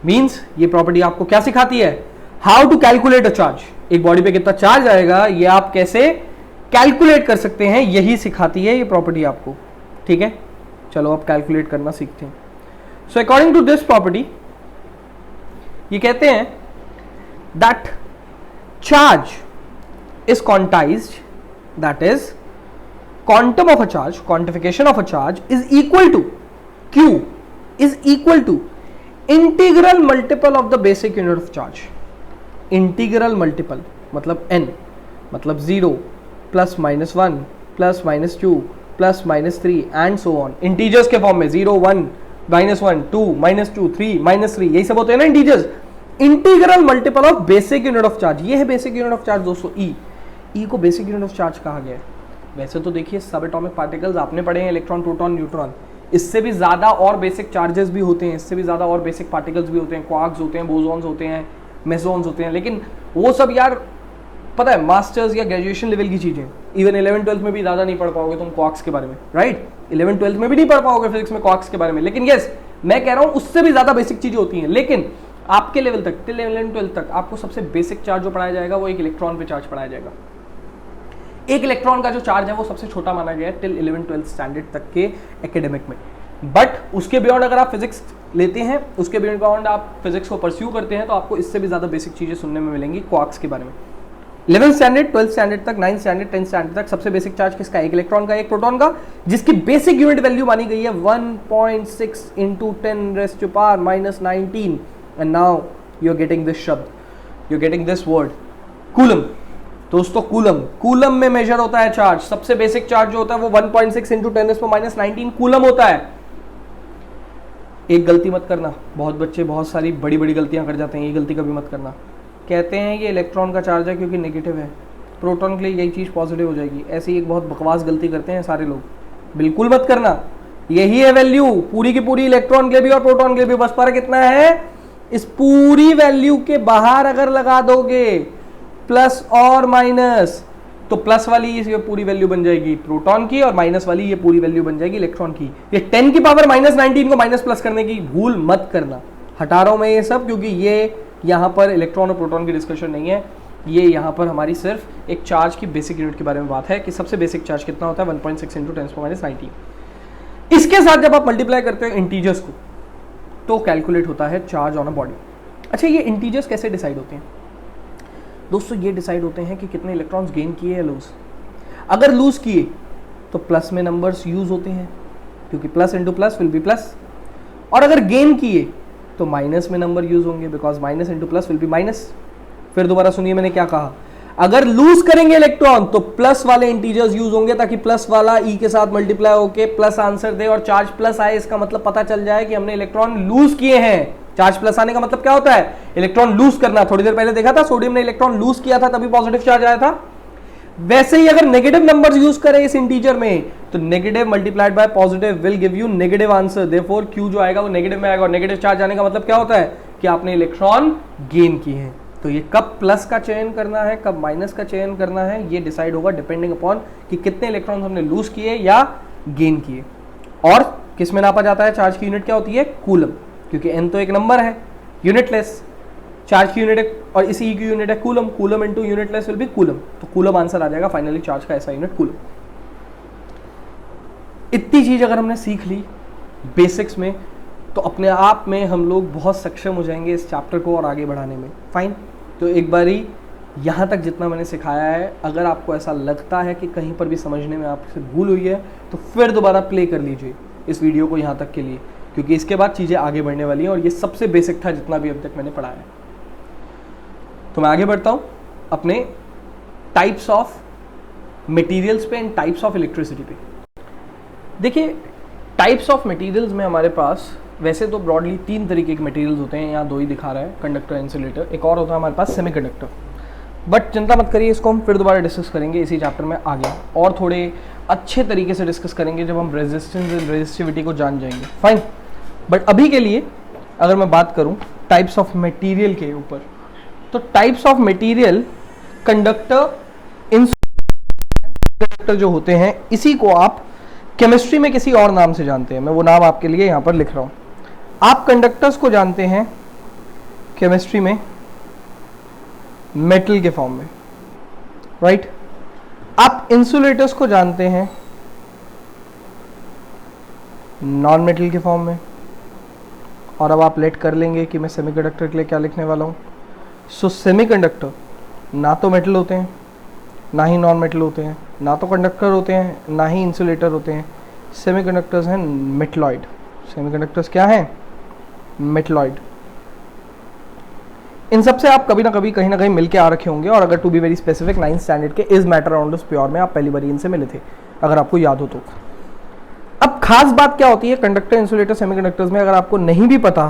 Means ये प्रॉपर्टी आपको क्या सिखाती है? How to calculate a charge. एक बॉडी पे कितना चार्ज आएगा ये आप कैसे कैलकुलेट कर सकते हैं, यही सिखाती है ये प्रॉपर्टी आपको। ठीक है, चलो अब कैलकुलेट करना सीखते हैं। So according to this property ये कहते हैं that charge is quantised, that is quantum of a charge, quantification of a charge is equal to Q is equal to integral multiple of the basic unit of charge. Integral multiple मतलब n, मतलब 0 plus minus 1 plus minus 2 plus minus 3 and so on. Integers के form में 0 1 minus 1 2 minus 2 3 minus 3 यही सब होते हैं ना integers. Integral multiple of basic unit of charge, ये है बेसिक यूनिट ऑफ चार्ज दोस्तों। ई को बेसिक यूनिट ऑफ चार्ज कहा गया है। वैसे तो देखिए सब एटॉमिक पार्टिकल्स आपने पढ़े हैं, इलेक्ट्रॉन प्रोटॉन न्यूट्रॉन, इससे भी ज़्यादा और बेसिक चार्जेस भी होते हैं, इससे भी ज़्यादा और बेसिक पार्टिकल्स भी होते हैं, क्वार्क्स होते हैं, बोसॉन्स होते हैं, मेसॉन्स होते हैं, लेकिन वो सब यार पता है मास्टर्स या ग्रेजुएशन लेवल की चीज़ें। इवन 11th-12th में भी ज़्यादा नहीं पढ़ पाओगे तुम क्वार्क्स के बारे में, राइट? 11th-12th में भी नहीं पढ़ पाओगे फिजिक्स में क्वार्क्स के बारे में, लेकिन यस मैं कह रहा हूँ उससे भी ज़्यादा बेसिक चीज़ें होती हैं। लेकिन आपके लेवल तक टिल 11th-12th तक आपको सबसे बेसिक चार्ज जो पढ़ाया जाएगा वो एक इलेक्ट्रॉन पे चार्ज पढ़ाया जाएगा। एक इलेक्ट्रॉन का जो चार्ज है वो सबसे छोटा माना गया है टिल 11th-12th स्टैंडर्ड तक के एकेडमिक में। बट उसके बियॉन्ड अगर आप फिजिक्स लेते हैं, उसके बियॉन्ड आप फिजिक्स को परस्यू करते हैं, तो आपको इससे भी ज़्यादा बेसिक चीज़ें सुनने में मिलेंगी क्वार्क्स के बारे में। 11th स्टैंडर्ड, 12th स्टैंडर्ड तक, 9th स्टैंडर्ड, 10th स्टैंडर्ड तक सबसे बेसिक चार्ज किसका? एक इलेक्ट्रॉन का, एक प्रोटॉन का, जिसकी बेसिक यूनिट वैल्यू मानी गई है 1.6 × 10⁻⁻19। And now you are getting this शब्द, you are getting this word, coulomb. दोस्तों कूलम, कूलम में मेजर होता है चार्ज। सबसे बेसिक चार्ज जो होता है वो 1.6 × 10⁻⁻19 कूलम होता है। एक गलती मत करना, बहुत बच्चे बहुत सारी बड़ी बड़ी गलतियां कर जाते हैं, ये गलती कभी मत करना। कहते हैं ये इलेक्ट्रॉन का चार्ज है क्योंकि नेगेटिव है, प्रोटॉन के लिए यही चीज़ पॉजिटिव हो जाएगी। ऐसी एक बहुत बकवास गलती करते हैं सारे लोग, बिल्कुल मत करना। यही है वैल्यू पूरी की पूरी इलेक्ट्रॉन के लिए भी और प्रोटॉन के लिए भी, बस फर्क इतना है इस पूरी वैल्यू के बाहर अगर लगा दोगे प्लस और माइनस, तो प्लस वाली ये पूरी वैल्यू बन जाएगी प्रोटॉन की और माइनस वाली ये पूरी वैल्यू बन जाएगी इलेक्ट्रॉन की। ये 10 की पावर -19 को माइनस प्लस करने की भूल मत करना। हटा रहा हूं मैं ये सब क्योंकि ये यहां पर इलेक्ट्रॉन और प्रोटॉन की डिस्कशन नहीं है, ये यहां पर हमारी सिर्फ एक चार्ज की बेसिक यूनिट के बारे में बात है कि सबसे बेसिक चार्ज कितना होता है 1.6 × 10⁻⁹। इसके साथ जब आप मल्टीप्लाई करते हो इंटीजर्स को तो कैलकुलेट होता है चार्ज ऑन अ बॉडी। अच्छा, ये इंटीजर्स कैसे डिसाइड होते हैं दोस्तों? ये डिसाइड होते हैं कि कितने इलेक्ट्रॉन्स गेन किए या लूज। अगर लूज किए तो प्लस में नंबर्स यूज होते हैं क्योंकि plus into plus will be plus, और अगर गेन किए तो माइनस में नंबर यूज होंगे because minus into plus will be minus. फिर दोबारा सुनिए मैंने क्या कहा, अगर लूज करेंगे इलेक्ट्रॉन तो प्लस वाले इंटीजर्स यूज होंगे ताकि प्लस वाला ई के साथ मल्टीप्लाई होके प्लस आंसर दे और चार्ज प्लस आए, इसका मतलब पता चल जाए कि हमने इलेक्ट्रॉन लूज किए हैं। चार्ज प्लस आने का मतलब क्या होता है? इलेक्ट्रॉन लूज करना। थोड़ी देर पहले देखा था सोडियम ने इलेक्ट्रॉन लूज किया था तभी पॉजिटिव चार्ज आया था। वैसे ही अगर नेगेटिव नंबर्स यूज करें इस इंटीजर में तो negative multiplied by positive will give you negative answer, therefore Q जो आएगा वो नेगेटिव में आएगा और नेगेटिव चार्ज आने का मतलब क्या होता है कि आपने इलेक्ट्रॉन गेन किए हैं। तो ये कब प्लस का चयन करना है कब माइनस का चयन करना है ये डिसाइड होगा डिपेंडिंग अपॉन कि कितने इलेक्ट्रॉन हमने लूज किए या गेन किए। और किस में नापा जाता है? चार्ज की यूनिट क्या होती है? कूलम, क्योंकि n तो एक नंबर है यूनिटलेस, चार्ज की यूनिट है और इसी की यूनिट है coulomb, coulomb into unitless will be coulomb, तो कूलम आंसर आ जाएगा फाइनली चार्ज का ऐसा यूनिट कूलम। इतनी चीज अगर हमने सीख ली बेसिक्स में तो अपने आप में हम लोग बहुत सक्षम हो जाएंगे इस चैप्टर को और आगे बढ़ाने में। फाइन, तो एक बारी यहाँ तक जितना मैंने सिखाया है, अगर आपको ऐसा लगता है कि कहीं पर भी समझने में आपसे भूल हुई है तो फिर दोबारा प्ले कर लीजिए इस वीडियो को यहाँ तक के लिए, क्योंकि इसके बाद चीज़ें आगे बढ़ने वाली हैं और ये सबसे बेसिक था जितना भी अब तक मैंने पढ़ाया है। तो मैं आगे बढ़ता हूँ अपने टाइप्स ऑफ मटेरियल्स पे एंड टाइप्स ऑफ इलेक्ट्रिसिटी पे। देखिए, टाइप्स ऑफ मटेरियल्स में हमारे पास वैसे तो ब्रॉडली 3 तरीके के मटेरियल्स होते हैं, यहाँ 2 ही दिखा रहा है, कंडक्टर, इंसुलेटर। एक और होता है हमारे पास सेमीकंडक्टर, बट चिंता मत करिए, इसको हम फिर दोबारा डिस्कस करेंगे इसी चैप्टर में आगे और थोड़े अच्छे तरीके से डिस्कस करेंगे जब हम रेजिस्टेंस एंड रेजिस्टिविटी को जान जाएंगे। फाइन, बट अभी के लिए अगर मैं बात करूं टाइप्स ऑफ मटेरियल के ऊपर, तो types of material conductor, insulator जो होते हैं, इसी को आप केमिस्ट्री में किसी और नाम से जानते हैं। मैं वो नाम आपके लिए यहाँ पर लिख रहा हूँ। आप कंडक्टर्स को जानते हैं केमिस्ट्री में मेटल के फॉर्म में, राइट? आप इंसुलेटर्स को जानते हैं नॉन मेटल के फॉर्म में। और अब आप लेट कर लेंगे कि मैं सेमीकंडक्टर के लिए क्या लिखने वाला हूँ। सो सेमीकंडक्टर ना तो मेटल होते हैं ना ही नॉन मेटल होते हैं, ना तो कंडक्टर होते हैं ना ही इंसुलेटर होते हैं। सेमीकंडक्टर्स हैं मेटलॉइड। सेमीकंडक्टर्स क्या हैं? मेटलॉइड। इन सब से आप कभी ना कभी कहीं ना कहीं मिलके आ रखे होंगे, और अगर to be very specific 9th standard के is matter around us pure में आप पहली बार इनसे मिले थे, अगर आपको याद हो तो। अब खास बात क्या होती है कंडक्टर, इंसुलेटर, सेमीकंडक्टर्स में, अगर आपको नहीं भी पता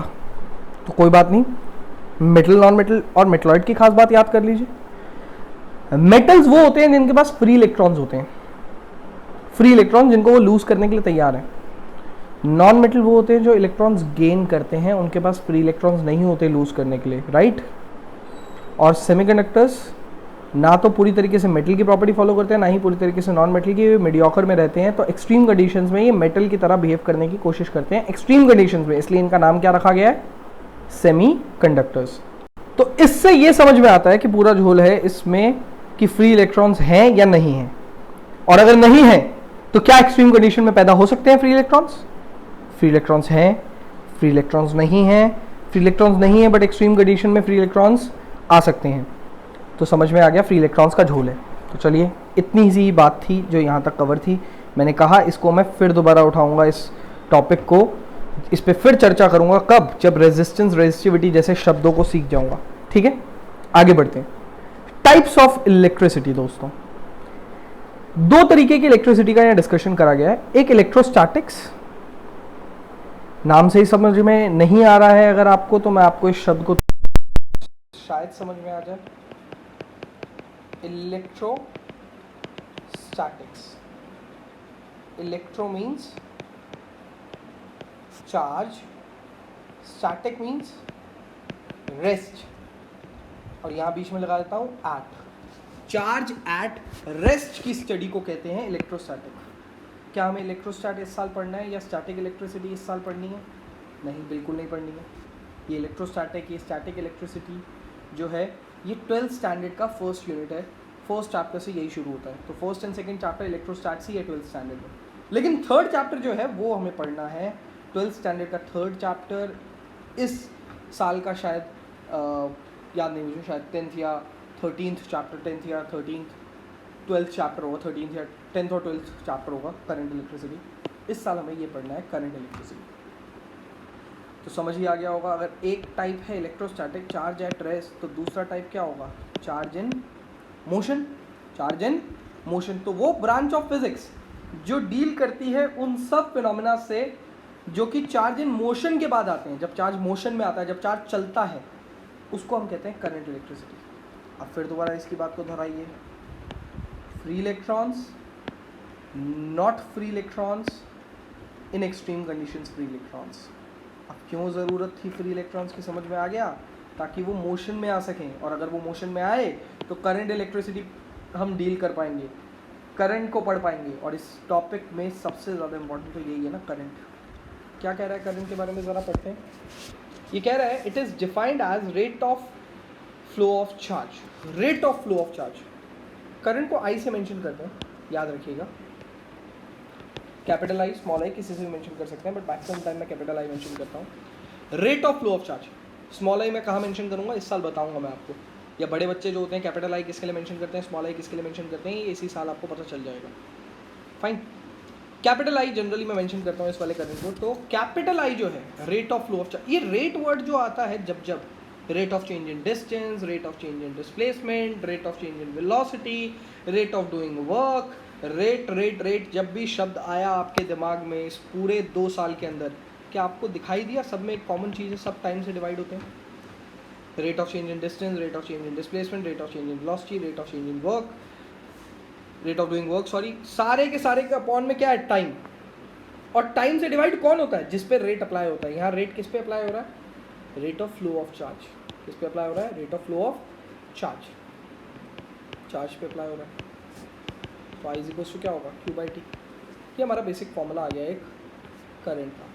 तो कोई बात नहीं, मेटल, नॉन मेटल और मेटलॉइड की खास बात याद कर लीजिए। मेटल्स वो होते हैं जिनके पास फ्री इलेक्ट्रॉन्स होते हैं, फ्री इलेक्ट्रॉन जिनको वो लूज करने के लिए तैयार है। नॉन मेटल वो होते हैं जो इलेक्ट्रॉन्स गेन करते हैं, उनके पास फ्री इलेक्ट्रॉन्स नहीं होते लूज करने के लिए, राइट? और सेमीकंडक्टर्स ना तो पूरी तरीके से मेटल की प्रॉपर्टी फॉलो करते हैं ना ही पूरी तरीके से नॉन मेटल की, मीडियोकर में रहते हैं। तो एक्सट्रीम कंडीशंस में ये मेटल की तरह बिहेव करने की कोशिश करते हैं एक्सट्रीम कंडीशंस में, इसलिए इनका नाम क्या रखा गया है? सेमीकंडक्टर्स। तो इससे ये समझ में आता है कि पूरा झोल है इसमें कि फ्री इलेक्ट्रॉन्स हैं या नहीं हैं, और अगर नहीं है तो क्या एक्सट्रीम कंडीशन में पैदा हो सकते हैं फ्री इलेक्ट्रॉन्स? फ्री इलेक्ट्रॉन्स हैं, फ्री इलेक्ट्रॉन्स नहीं हैं, फ्री इलेक्ट्रॉन्स नहीं है बट एक्सट्रीम कंडीशन में फ्री इलेक्ट्रॉन्स आ सकते हैं। तो समझ में आ गया फ्री इलेक्ट्रॉन्स का झोल है। तो चलिए, इतनी सी बात थी जो यहाँ तक कवर थी। मैंने कहा इसको मैं फिर दोबारा उठाऊंगा इस टॉपिक को, इस पे फिर चर्चा करूंगा। कब? जब रेजिस्टेंस, रेजिस्टिविटी जैसे शब्दों को सीख जाऊंगा। ठीक है, आगे बढ़ते हैं। टाइप्स ऑफ इलेक्ट्रिसिटी दोस्तों, 2 तरीके की इलेक्ट्रिसिटी का यहाँ डिस्कशन करा गया है। एक इलेक्ट्रोस्टैटिक्स, नाम से ही समझ में नहीं आ रहा है अगर आपको, तो मैं आपको इस शब्द को शायद समझ में आ जाए। Electrostatics, electro means charge, static means rest, और यहाँ बीच में लगा देता हूँ एट। चार्ज एट रेस्ट की स्टडी को कहते हैं इलेक्ट्रोस्टैटिक। क्या हमें इलेक्ट्रोस्टैट इस साल पढ़ना है या स्टैटिक इलेक्ट्रिसिटी इस साल पढ़नी है? नहीं, बिल्कुल नहीं पढ़नी है। ये इलेक्ट्रोस्टैटिक, ये स्टैटिक इलेक्ट्रिसिटी जो है ये 12th स्टैंडर्ड का फर्स्ट यूनिट है। फर्स्ट चैप्टर से यही शुरू होता है, तो फर्स्ट एंड सेकंड चैप्टर इलेक्ट्रोस्टैट से है 12th स्टैंडर्ड में। लेकिन थर्ड चैप्टर जो है वो हमें पढ़ना है 12th स्टैंडर्ड का थर्ड चैप्टर इस साल का शायद याद नहीं मुझे, शायद 10th या 13th चैप्टर, 10th या 13th 12th चैप्टर होगा, 13th या 10th और 12th चैप्टर होगा करंट इलेक्ट्रिसिटी। इस साल हमें ये पढ़ना है करंट इलेक्ट्रिसिटी। तो समझ ही आ गया होगा, अगर एक टाइप है इलेक्ट्रोस्टैटिक चार्ज एट रेस्ट, तो दूसरा टाइप क्या होगा? Charge in motion. Charge in motion, तो वो ब्रांच ऑफ फिजिक्स जो डील करती है उन सब फिनोमेना से जो कि चार्ज इन मोशन के बाद आते हैं। जब चार्ज मोशन में आता है, जब चार्ज चलता है, उसको हम कहते हैं करंट इलेक्ट्रिसिटी। अब फिर दोबारा इसकी बात को दोहराइए, free electrons, not free electrons, in extreme conditions free electrons. अब क्यों ज़रूरत थी फ्री इलेक्ट्रॉन्स की, समझ में आ गया? ताकि वो मोशन में आ सकें, और अगर वो मोशन में आए तो करंट इलेक्ट्रिसिटी हम डील कर पाएंगे, करंट को पढ़ पाएंगे। और इस टॉपिक में सबसे ज़्यादा इम्पोर्टेंट तो यही है ना, करंट। क्या कह रहा है करंट के बारे में, ज़रा पढ़ते हैं। ये कह रहा है it is defined as rate of flow of charge. Rate of flow of charge, current को आई से मेंशन करते हैं, याद रखिएगा। कैपिटल आई, स्मॉल आई, किसी से भी मेंशन कर सकते हैं, बट मैक्सिमम टाइम मैं कैपिटल आई मेंशन करता हूँ। Rate of flow of charge, small I मैं कहाँ मेंशन करूँगा इस साल बताऊँगा मैं आपको, या बड़े बच्चे जो होते हैं कैपिटल आई किसके लिए मेंशन करते हैं, स्मॉल आई किसके लिए मेंशन करते हैं, ये इसी साल आपको पता चल जाएगा। फाइन, कैपिटल आई जनरली मैं मेंशन करता हूँ इस वाले करंट को। तो कैपिटल आई जो है rate of flow of charge, ये रेट वर्ड जो आता है जब जब rate of change in distance, rate of change in displacement, rate of change in velocity, rate of doing work, rate rate rate, जब भी शब्द आया आपके दिमाग में इस पूरे 2 साल के अंदर, क्या आपको दिखाई दिया? सब में एक कॉमन चीज़ है, सब टाइम से डिवाइड होते हैं। Rate of change in distance, rate of change in displacement, rate of change in velocity, rate of change in work, rate of doing work, sorry, सारे के अपॉन में क्या है? टाइम। और टाइम से डिवाइड कौन होता है? जिस पे रेट अप्लाई होता है। यहाँ रेट किस पे अप्लाई हो रहा है? Rate of flow of charge. किस पे अप्लाई हो रहा है? Rate of flow of charge, charge पे अप्लाई हो रहा है। तो आई इक्वल्स टू क्या होगा? Q by T. ये हमारा बेसिक फॉर्मूला आ गया एक करंट का।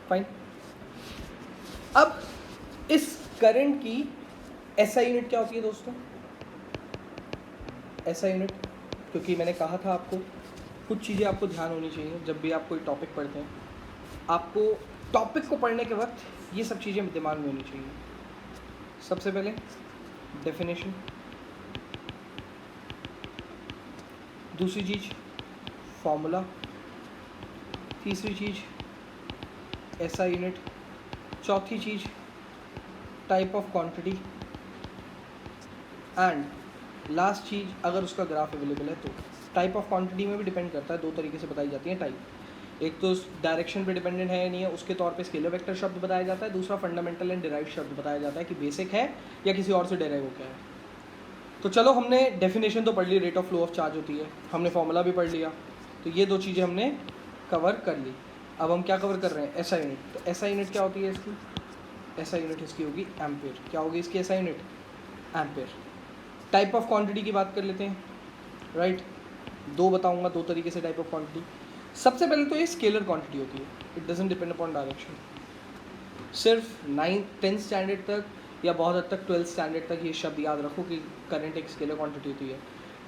फाइन, अब इस करंट की एसआई यूनिट क्या होती है दोस्तों? एसआई यूनिट, क्योंकि मैंने कहा था आपको कुछ चीज़ें आपको ध्यान होनी चाहिए जब भी आप कोई टॉपिक पढ़ते हैं। आपको टॉपिक को पढ़ने के वक्त ये सब चीज़ें दिमाग में होनी चाहिए। सबसे पहले डेफिनेशन, दूसरी चीज़ फॉर्मूला, तीसरी चीज़ एसआई यूनिट, चौथी चीज़ type of quantity, and last चीज़ अगर उसका ग्राफ अवेलेबल है तो। टाइप ऑफ क्वांटिटी में भी डिपेंड करता है, 2 तरीके से बताई जाती है टाइप। एक तो डायरेक्शन पे डिपेंडेंट है या नहीं है, उसके तौर पे स्केलर वेक्टर शब्द बताया जाता है। दूसरा फंडामेंटल एंड डिराइव्ड शब्द बताया जाता है कि बेसिक है या किसी और से डिराइव हो गया है। तो चलो, हमने डेफिनेशन तो पढ़ ली, rate of flow of charge होती है, हमने फॉर्मूला भी पढ़ लिया, तो ये 2 चीज़ें हमने कवर कर ली। अब हम क्या कवर कर रहे हैं? SI unit. तो एसआई यूनिट क्या होती है इसकी? एसआई यूनिट इसकी होगी एम्पेयर। क्या होगी इसकी SI unit? Ampere. Type of quantity की बात कर लेते हैं, राइट। 2 बताऊंगा, 2 तरीके से टाइप ऑफ क्वांटिटी। सबसे पहले तो ये स्केलर क्वांटिटी होती है, it doesn't depend upon direction. सिर्फ 9th-10th स्टैंडर्ड तक या बहुत हद तक 12th स्टैंडर्ड तक ये शब्द याद रखो कि करंट एक स्केलर क्वांटिटी होती है।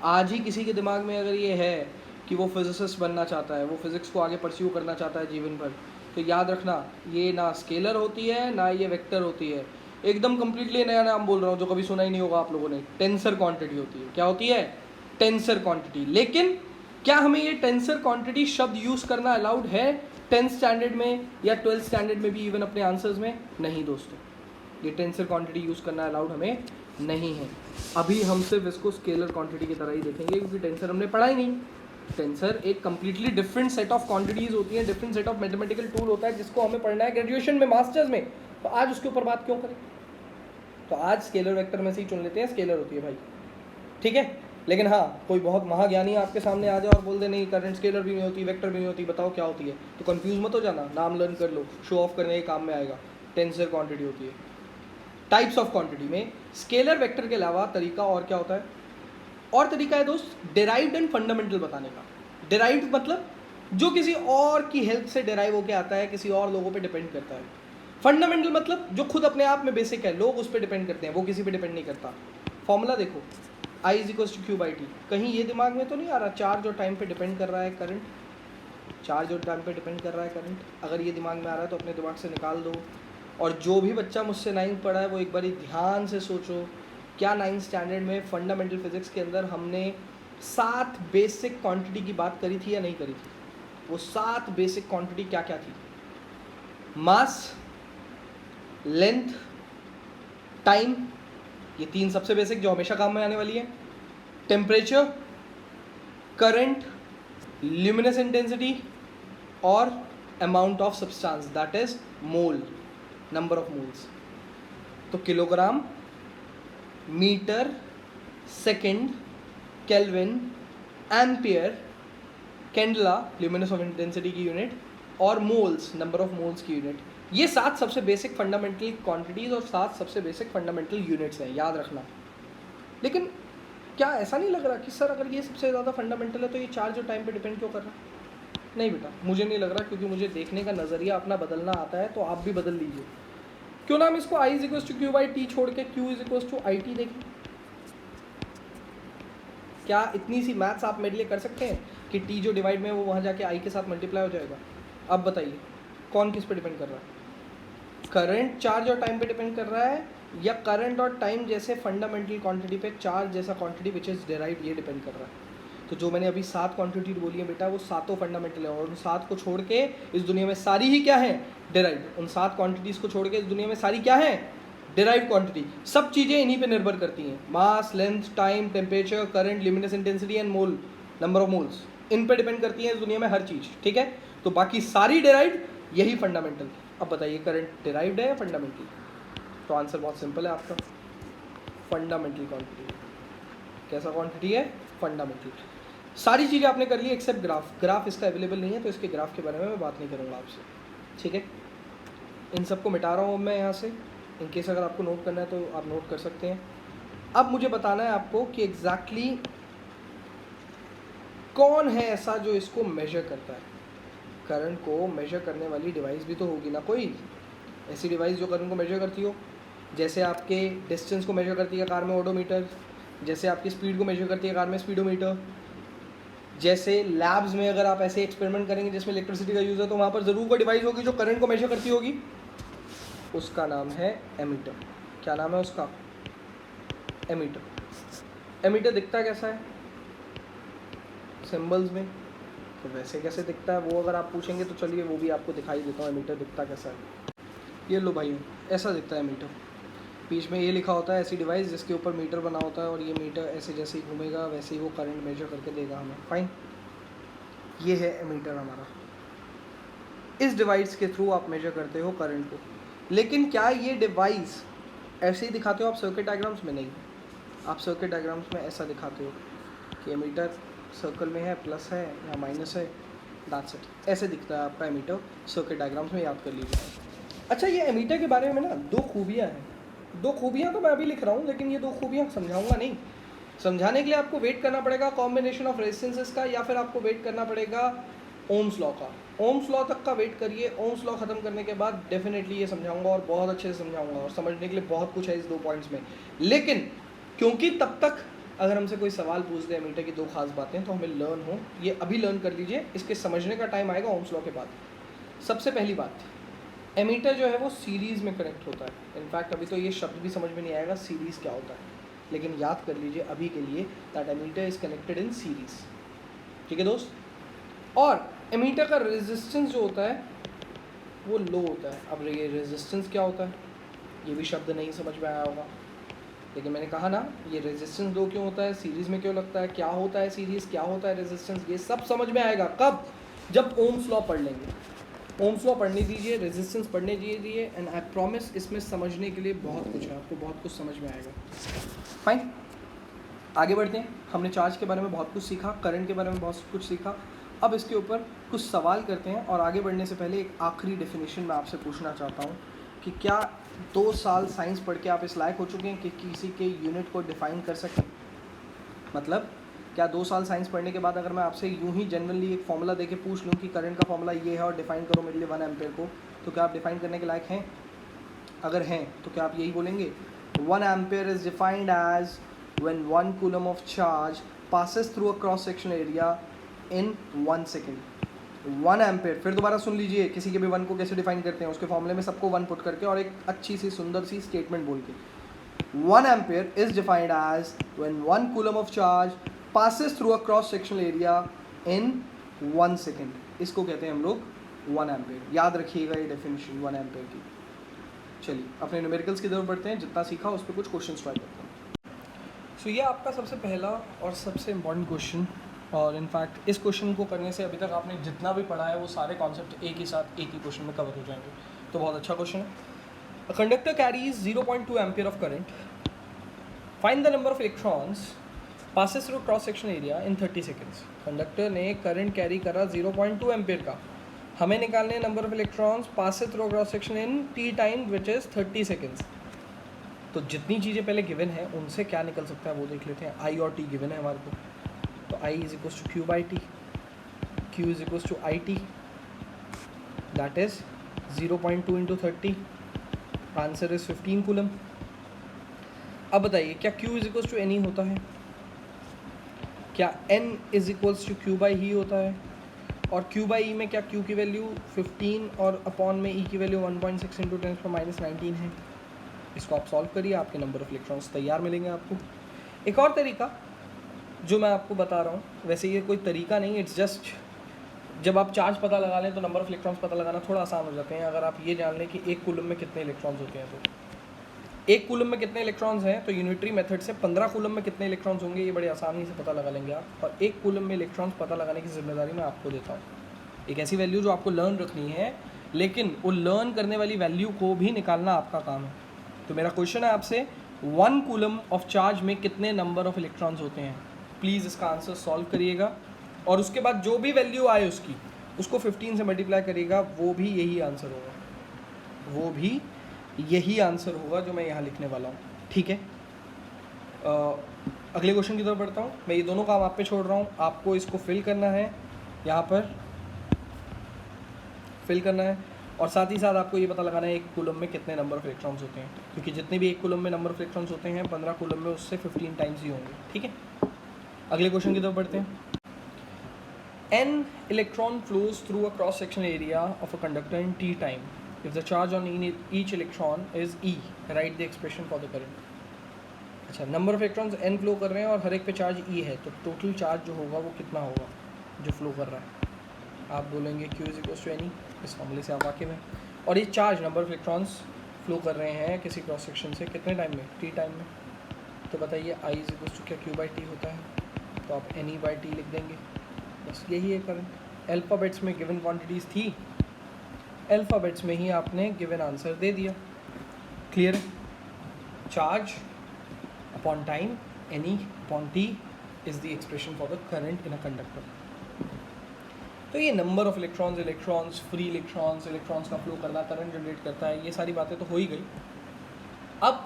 आज ही किसी के दिमाग में अगर ये है कि वो फिजिसिस्ट बनना चाहता है, वो फिज़िक्स को आगे परस्यू करना चाहता है जीवन भर, तो याद रखना ये ना स्केलर होती है ना ये वेक्टर होती है। एकदम कम्प्लीटली नया नाम बोल रहा हूँ जो कभी सुना ही नहीं होगा आप लोगों ने। टेंसर क्वांटिटी होती है। क्या होती है? Tensor quantity. लेकिन क्या हमें ये टेंसर क्वांटिटी शब्द यूज़ करना अलाउड है 10th स्टैंडर्ड में या 12th स्टैंडर्ड में भी, इवन अपने आंसर्स में? नहीं दोस्तों, ये टेंसर क्वांटिटी यूज़ करना अलाउड हमें नहीं है। अभी हम सिर्फ इसको स्केलर क्वांटिटी की तरह ही देखेंगे, क्योंकि टेंसर हमने पढ़ा ही नहीं। टेंसर एक completely different set of quantities होती हैं, different set of mathematical tool होता है जिसको हमें पढ़ना है ग्रेजुएशन में, मास्टर्स में। तो आज उसके ऊपर बात क्यों करें? तो आज स्केलर वेक्टर में से ही चुन लेते हैं, स्केलर होती है भाई, ठीक है। लेकिन हाँ, कोई बहुत महाज्ञानी आपके सामने आ जाए और बोल दे नहीं करंट स्केलर भी नहीं होती, वेक्टर भी नहीं होती, बताओ क्या होती है, तो कंफ्यूज मत हो जाना, नाम लर्न कर लो, शो ऑफ करने के काम में आएगा। टेंसर क्वांटिटी होती है। टाइप्स ऑफ क्वांटिटी में स्केलर वेक्टर के अलावा तरीका और क्या होता है? और तरीका है दोस्त डिराइव्ड एंड फंडामेंटल बताने का। डिराइव्ड मतलब जो किसी और की हेल्प से डिराइव होकर आता है, किसी और लोगों पे डिपेंड करता है। फंडामेंटल मतलब जो खुद अपने आप में बेसिक है, लोग उस पर डिपेंड करते हैं, वो किसी पे डिपेंड नहीं करता। फॉर्मूला देखो, I is equal to Q by T. कहीं ये दिमाग में तो नहीं आ रहा चार्ज और टाइम पे डिपेंड कर रहा है करंट, चार्ज और टाइम पे डिपेंड कर रहा है करंट? अगर ये दिमाग में आ रहा है तो अपने दिमाग से निकाल दो। और जो भी बच्चा मुझसे 9th पढ़ा है वो एक बार ध्यान से सोचो, क्या 9th स्टैंडर्ड में फंडामेंटल फिजिक्स के अंदर हमने 7 बेसिक क्वांटिटी की बात करी थी या नहीं करी थी? वो 7 बेसिक क्वांटिटी क्या क्या थी? मास, लेंथ, टाइम, ये 3 सबसे बेसिक जो हमेशा काम में आने वाली है। टेम्परेचर, करंट, ल्यूमिनस इंटेंसिटी और amount of substance, that is mole, number of moles. तो kilogram, metre, second, kelvin, ampere, candela luminous of intensity की यूनिट, और मोल्स नंबर ऑफ मोल्स की यूनिट। ये 7 सबसे बेसिक फंडामेंटल क्वांटिटीज और 7 सबसे basic fundamental units हैं, याद रखना। लेकिन क्या ऐसा नहीं लग रहा कि सर अगर ये सबसे ज़्यादा फंडामेंटल है तो ये चार्ज और टाइम पे डिपेंड क्यों कर रहा है? नहीं बेटा, मुझे नहीं लग रहा, क्योंकि मुझे देखने का नज़रिया अपना बदलना आता है, तो आप भी बदल लीजिए। क्यों ना हम इसको I is equal to Q by T छोड़ के Q is equal to I T देखें? क्या इतनी सी मैथ्स आप मेरे लिए कर सकते हैं कि T जो डिवाइड में है वो वहाँ जाके I के साथ मल्टीप्लाई हो जाएगा? अब बताइए कौन किस पे डिपेंड कर रहा है? करंट चार्ज और टाइम पे डिपेंड कर रहा है, या करंट और टाइम जैसे फंडामेंटल क्वांटिटी पे चार्ज जैसा क्वांटिटी विच इज़ डिराइव्ड, ये डिपेंड कर रहा है? तो जो मैंने अभी 7 क्वांटिटी बोली है बेटा, वो सातों फंडामेंटल है, और उन 7 को छोड़ के इस दुनिया में सारी ही क्या है? डिराइव्ड। उन 7 क्वांटिटीज़ को छोड़ के इस दुनिया में सारी क्या है? Derived quantity. सब चीज़ें इन्हीं पे निर्भर करती हैं, mass, length, time, temperature, current, luminous intensity and mole, number of moles, इन पे डिपेंड करती है इस दुनिया में हर चीज़, ठीक है? तो बाकी सारी डिराइव्ड, यही फंडामेंटल। अब बताइए करंट डिराइव्ड है या फंडामेंटल? तो आंसर बहुत सिंपल है आपका, फंडामेंटल क्वांटिटी। कैसा क्वांटिटी है? फंडामेंटल। सारी चीज़ें आपने कर ली एक्सेप्ट ग्राफ। ग्राफ इसका अवेलेबल नहीं है, तो इसके ग्राफ के बारे में मैं बात नहीं करूँगा आपसे, ठीक है? इन सबको मिटा रहा हूँ मैं यहाँ से, इन केस अगर आपको नोट करना है तो आप नोट कर सकते हैं। अब मुझे बताना है आपको कि एग्जैक्टली कौन है ऐसा जो इसको मेजर करता है। करंट को मेजर करने वाली डिवाइस भी तो होगी ना कोई, ऐसी डिवाइस जो करंट को मेजर करती हो। जैसे आपके डिस्टेंस को मेजर करती है कार में ओडोमीटर, जैसे आपकी स्पीड को मेजर करती है कार में स्पीडोमीटर, जैसे लैब्स में अगर आप ऐसे एक्सपेरिमेंट करेंगे जिसमें इलेक्ट्रिसिटी का यूज़ है तो वहाँ पर ज़रूर कोई डिवाइस होगी जो करंट को मेजर करती होगी, उसका नाम है एमीटर। क्या नाम है उसका? एमीटर। एमीटर दिखता कैसा है? सिंबल्स में। तो वैसे कैसे दिखता है वो अगर आप पूछेंगे तो चलिए वो भी आपको दिखाई देता हूँ एमीटर दिखता कैसा है। ये लो भाई, ऐसा दिखता है एमीटर। बीच में ये लिखा होता है ऐसी डिवाइस जिसके ऊपर मीटर बना होता है, और ये मीटर ऐसे जैसे ही घूमेगा वैसे ही वो करंट मेजर करके देगा हमें। फाइन, ये है एमीटर हमारा। इस डिवाइस के थ्रू आप मेजर करते हो करंट को। लेकिन क्या ये डिवाइस ऐसे ही दिखाते हो आप सर्किट डायग्राम्स में? नहीं, आप सर्किट डायग्राम्स में ऐसा दिखाते हो कि एमीटर सर्कल में है, प्लस है या माइनस है, दैट्स इट। ऐसे दिखता है आपका एमीटर सर्किट डायग्राम्स में, याद कर लीजिए। अच्छा, ये एमीटर के बारे में ना 2 खूबियाँ हैं। 2 खूबियाँ तो मैं अभी लिख रहा हूँ, लेकिन ये 2 खूबियाँ समझाऊंगा नहीं। समझाने के लिए आपको वेट करना पड़ेगा कॉम्बिनेशन ऑफ रेजिस्टेंसेस का, या फिर आपको वेट करना पड़ेगा ओम्स लॉ का। ओम्स लॉ तक का वेट करिए, ओम्स लॉ ख़त्म करने के बाद डेफिनेटली ये समझाऊंगा, और बहुत अच्छे से समझाऊंगा, और समझने के लिए बहुत कुछ है इस 2 पॉइंट्स में। लेकिन क्योंकि तब तक अगर हमसे कोई सवाल पूछ दे एमीटर की 2 खास बातें तो हमें लर्न हो, ये अभी लर्न कर लीजिए, इसके समझने का टाइम आएगा ओम्स लॉ के बाद। सबसे पहली बात, एमीटर जो है वो सीरीज़ में कनेक्ट होता है। इनफैक्ट अभी तो ये शब्द भी समझ में नहीं आएगा सीरीज़ क्या होता है, लेकिन याद कर लीजिए अभी के लिए that ammeter is connected in series, ठीक है दोस्त? और एमीटर का रेजिस्टेंस जो होता है वो लो होता है। अब ये रेजिस्टेंस क्या होता है ये भी शब्द नहीं समझ में आया होगा, लेकिन मैंने कहा ना ये रेजिस्टेंस लो क्यों होता है, सीरीज़ में क्यों लगता है, क्या होता है सीरीज़, क्या होता है रेजिस्टेंस, ये सब समझ में आएगा कब? जब ओम्स लॉ पढ़ लेंगे। ओम्स लॉ पढ़ने दीजिए, रेजिस्टेंस पढ़ने दीजिए, एंड आई प्रॉमिस इसमें समझने के लिए बहुत कुछ है, आपको बहुत कुछ समझ में आएगा। फाइन, आगे बढ़ते हैं। हमने चार्ज के बारे में बहुत कुछ सीखा, करंट के बारे में बहुत कुछ सीखा। अब इसके ऊपर कुछ सवाल करते हैं, और आगे बढ़ने से पहले एक आखिरी डेफिनेशन मैं आपसे पूछना चाहता हूँ कि क्या 2 साल साइंस पढ़ के आप इस लायक हो चुके हैं कि किसी के यूनिट को डिफाइन कर सकें? मतलब क्या 2 साल साइंस पढ़ने के बाद अगर मैं आपसे यूं ही जनरली एक फॉर्मूला दे के पूछ लूँ कि करंट का फॉर्मूला ये है और डिफाइन करो मेरे लिए 1 एम्पेयर को, तो क्या आप डिफाइन करने के लायक हैं? अगर हैं तो क्या आप यही बोलेंगे 1 ampere is defined as when 1 coulomb of charge passes through a cross sectional area in 1 second। 1 ampere, फिर दोबारा सुन लीजिए, किसी के भी 1 को कैसे डिफाइन करते हैं, उसके फॉर्मूले में सबको 1 पुट करके और एक अच्छी सी सुंदर सी स्टेटमेंट बोल के। 1 ampere is defined as when 1 coulomb of charge passes through a cross sectional area in 1 second। इसको कहते हैं हम लोग 1 ampere। याद रखिएगा ये डेफिनेशन 1 ampere की। चलिए अपने न्यूमेरिकल्स की तरफ बढ़ते हैं, जितना सीखा उस पर कुछ क्वेश्चन ट्राई करते हैं। सो ये आपका सबसे पहला और सबसे इम्पॉर्टेंट क्वेश्चन, और इनफैक्ट इस क्वेश्चन को करने से अभी तक आपने जितना भी पढ़ा है वो सारे कॉन्सेप्ट एक ही साथ एक ही क्वेश्चन में कवर हो जाएंगे, तो बहुत अच्छा क्वेश्चन है। A conductor carries 0.2 ampere of current. Find the number of electrons passes through cross sectional area in 30 seconds। Conductor ने करंट कैरी करा 0.2 एम्पियर का, हमें निकालने number of electrons passes through cross section in T time which is 30 seconds. तो जितनी चीज़ें पहले given है उनसे क्या निकल सकता है वो देख लेते हैं। आई और टी गिवन है हमारे को, तो I is equals to Q by T, Q is equals to I T, that is 0.2 into 30, answer is 15 coulomb. अब बताइए क्या Q is equals to N E होता है? क्या N is equals to Q by e होता है? और Q by E में क्या Q की वैल्यू 15 और अपॉन में E की वैल्यू 1.6 इंटू 10⁻19 है। इसको आप सॉल्व करिए, आपके नंबर ऑफ इलेक्ट्रॉन्स तैयार मिलेंगे आपको। एक और तरीका जो मैं आपको बता रहा हूँ, वैसे ये कोई तरीका नहीं, इट्स जस्ट जब आप चार्ज पता लगा लें तो नंबर ऑफ इलेक्ट्रॉन्स पता लगाना थोड़ा आसान हो जाते हैं। अगर आप ये जान लें कि 1 कूलम में कितने इलेक्ट्रॉन्स होते हैं, तो 1 कूलम में कितने इलेक्ट्रॉन्स हैं, तो यूनिटरी मेथड से 15 कूलम में कितने इलेक्ट्रॉन्स होंगे ये बड़े आसानी से पता लगा लेंगे आप। और 1 कूलम में इलेक्ट्रॉन्स पता लगाने की जिम्मेदारी मैं आपको देता हूँ। एक ऐसी वैल्यू जो आपको लर्न रखनी है, लेकिन वो लर्न करने वाली वैल्यू को भी निकालना आपका काम है। तो मेरा क्वेश्चन है आपसे, 1 कूलम ऑफ चार्ज में कितने नंबर ऑफ इलेक्ट्रॉन्स होते हैं? प्लीज़ इसका आंसर सॉल्व करिएगा, और उसके बाद जो भी वैल्यू आए उसको 15 से मल्टीप्लाई करिएगा, वो भी यही आंसर होगा, वो भी यही आंसर होगा जो मैं यहाँ लिखने वाला हूँ। ठीक है, अगले क्वेश्चन की तरफ बढ़ता हूँ। मैं ये दोनों काम आप पे छोड़ रहा हूँ, आपको इसको फिल करना है, यहाँ पर फिल करना है, और साथ ही साथ आपको ये पता लगाना है 1 कूलम में कितने नंबर ऑफ इलेक्ट्रॉन्स होते हैं, क्योंकि जितने भी 1 कूलम में नंबर ऑफ इलेक्ट्रॉन्स होते हैं 15 कूलम में उससे 15 टाइम्स ही होंगे। ठीक है, अगले क्वेश्चन की तरफ बढ़ते हैं। N electron flows through a cross sectional area of a conductor in t time. If the charge on each electron is E, write the expression for the current। अच्छा, number of electrons n flow कर रहे हैं और हर एक पे charge E है, तो total charge जो होगा वो कितना होगा जो फ्लो कर रहा है? आप बोलेंगे Q is equals to N E, इस फॉर्मूले से आप वाकिफ हैं। और ये charge number of electrons flow कर रहे हैं किसी क्रॉस सेक्शन से कितने टाइम में? टी टाइम में। तो बताइए I इज इक्वल्स टू क्या Q बाई टी होता है? तो आप एन ई बाई टी लिख देंगे, बस यही है करंट। अल्फ़ाबेट्स में गिवन क्वांटिटीज़ थी, अल्फ़ाबेट्स में ही आपने गिवन आंसर दे दिया। Clear? Charge upon time, N E upon T is the expression for the current in a conductor. तो ये number of electrons, free electrons का फ्लो करना, करंट जनरेट करता है, ये सारी बातें तो हो ही गई। अब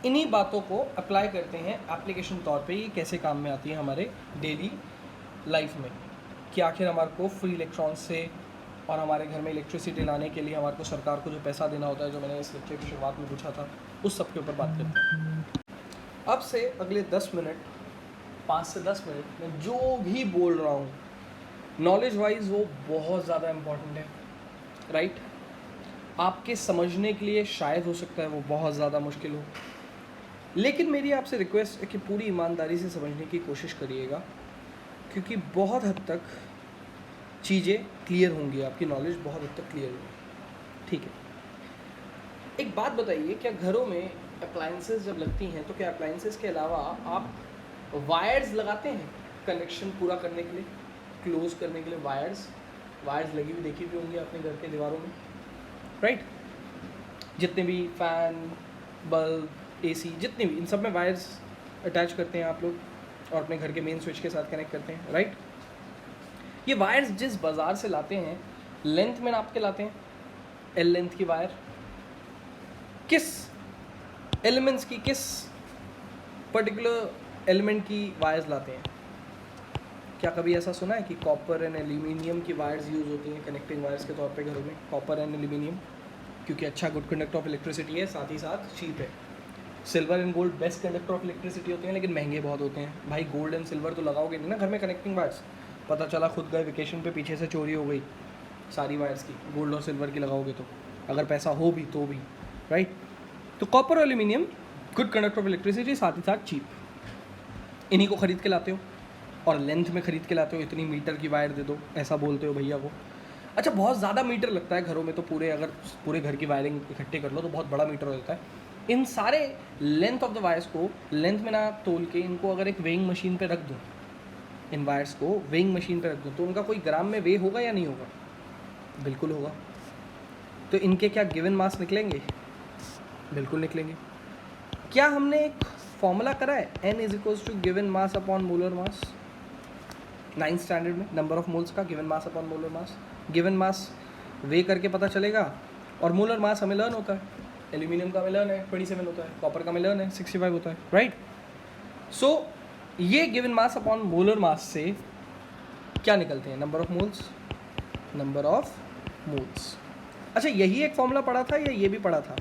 इन्हीं बातों को अप्लाई करते हैं एप्लीकेशन तौर पे, ये कैसे काम में आती है हमारे डेली लाइफ में, कि आखिर हमारे को फ्री इलेक्ट्रॉन्स से और हमारे घर में इलेक्ट्रिसिटी लाने के लिए हमारे को सरकार को जो पैसा देना होता है, जो मैंने इस लेक्चर की शुरुआत में पूछा था, उस सब के ऊपर बात करते हैं। अब से अगले 10 मिनट, 5 से 10 मिनट में जो भी बोल रहा हूँ नॉलेज वाइज वो बहुत ज़्यादा इम्पॉर्टेंट है, राइट? आपके समझने के लिए शायद हो सकता है वो बहुत ज़्यादा मुश्किल हो, लेकिन मेरी आपसे रिक्वेस्ट है कि पूरी ईमानदारी से समझने की कोशिश करिएगा, क्योंकि बहुत हद तक चीज़ें क्लियर होंगी, आपकी नॉलेज बहुत हद तक क्लियर होगी। ठीक है, एक बात बताइए, क्या घरों में अप्लायंसेस जब लगती हैं तो क्या अप्लायंसेस के अलावा आप वायर्स लगाते हैं कनेक्शन पूरा करने के लिए, क्लोज करने के लिए? वायर्स लगी हुई देखी भी होंगी अपने घर के दीवारों में, राइट? जितने भी फैन, बल्ब, एसी, जितने भी, इन सब में वायर्स अटैच करते हैं आप लोग और अपने घर के मेन स्विच के साथ कनेक्ट करते हैं, राइट? ये वायर्स जिस बाज़ार से लाते हैं, लेंथ में नाप के लाते हैं, एल लेंथ की वायर। किस एलिमेंट्स की, किस पर्टिकुलर एलिमेंट की वायर्स लाते हैं? क्या कभी ऐसा सुना है कि कॉपर एंड एल्यूमिनियम की वायर्स यूज़ होती हैं कनेक्टिंग वायर्स के तौर पे घरों में? कॉपर एंड एल्यूमिनियम क्योंकि अच्छा गुड कंडक्टर ऑफ इलेक्ट्रिसिटी है, साथ ही साथ चीप है। Silver and gold best conductor of electricity होते हैं, लेकिन महंगे बहुत होते हैं। भाई गोल्ड एंड सिल्वर तो लगाओगे नहीं ना घर में कनेक्टिंग वायर्स, पता चला खुद गए वेकेशन पे पीछे से चोरी हो गई सारी वायर्स की, गोल्ड और सिल्वर की लगाओगे तो, अगर पैसा हो भी तो भी, राइट। तो कॉपर और aluminium good conductor of electricity, साथ ही साथ चीप। इन्हीं को खरीद के लाते हो और लेंथ में खरीद के लाते हो, इतनी मीटर की वायर दे दो ऐसा बोलते हो भैया को। अच्छा बहुत ज़्यादा मीटर लगता है घरों में तो, पूरे अगर पूरे घर की वायरिंग इकट्ठे कर लो तो बहुत बड़ा मीटर हो जाता है। इन सारे लेंथ ऑफ द वायर्स को लेंथ में ना तोल के इनको अगर एक वेइंग मशीन पे रख दो, इन वायर्स को वेइंग मशीन पे रख दो, तो उनका कोई ग्राम में वे होगा या नहीं होगा? बिल्कुल होगा। तो इनके क्या गिवन मास निकलेंगे? बिल्कुल निकलेंगे। क्या हमने एक फॉर्मूला करा है n is equals to given mass upon molar mass 9th standard में, नंबर ऑफ मोल्स का given mass upon molar mass. Given mass weigh करके पता चलेगा और मोलर मास हमें लर्न होता है। एल्यूमिनियम का हमें लर्न है 27 होता है, कॉपर का हमें लर्न है 65 होता है, राइट। सो ये गिवन मास अपॉन मोलर मास से क्या निकलते हैं? Number of moles, number of moles. अच्छा यही एक फॉर्मूला पढ़ा था या ये भी पढ़ा था?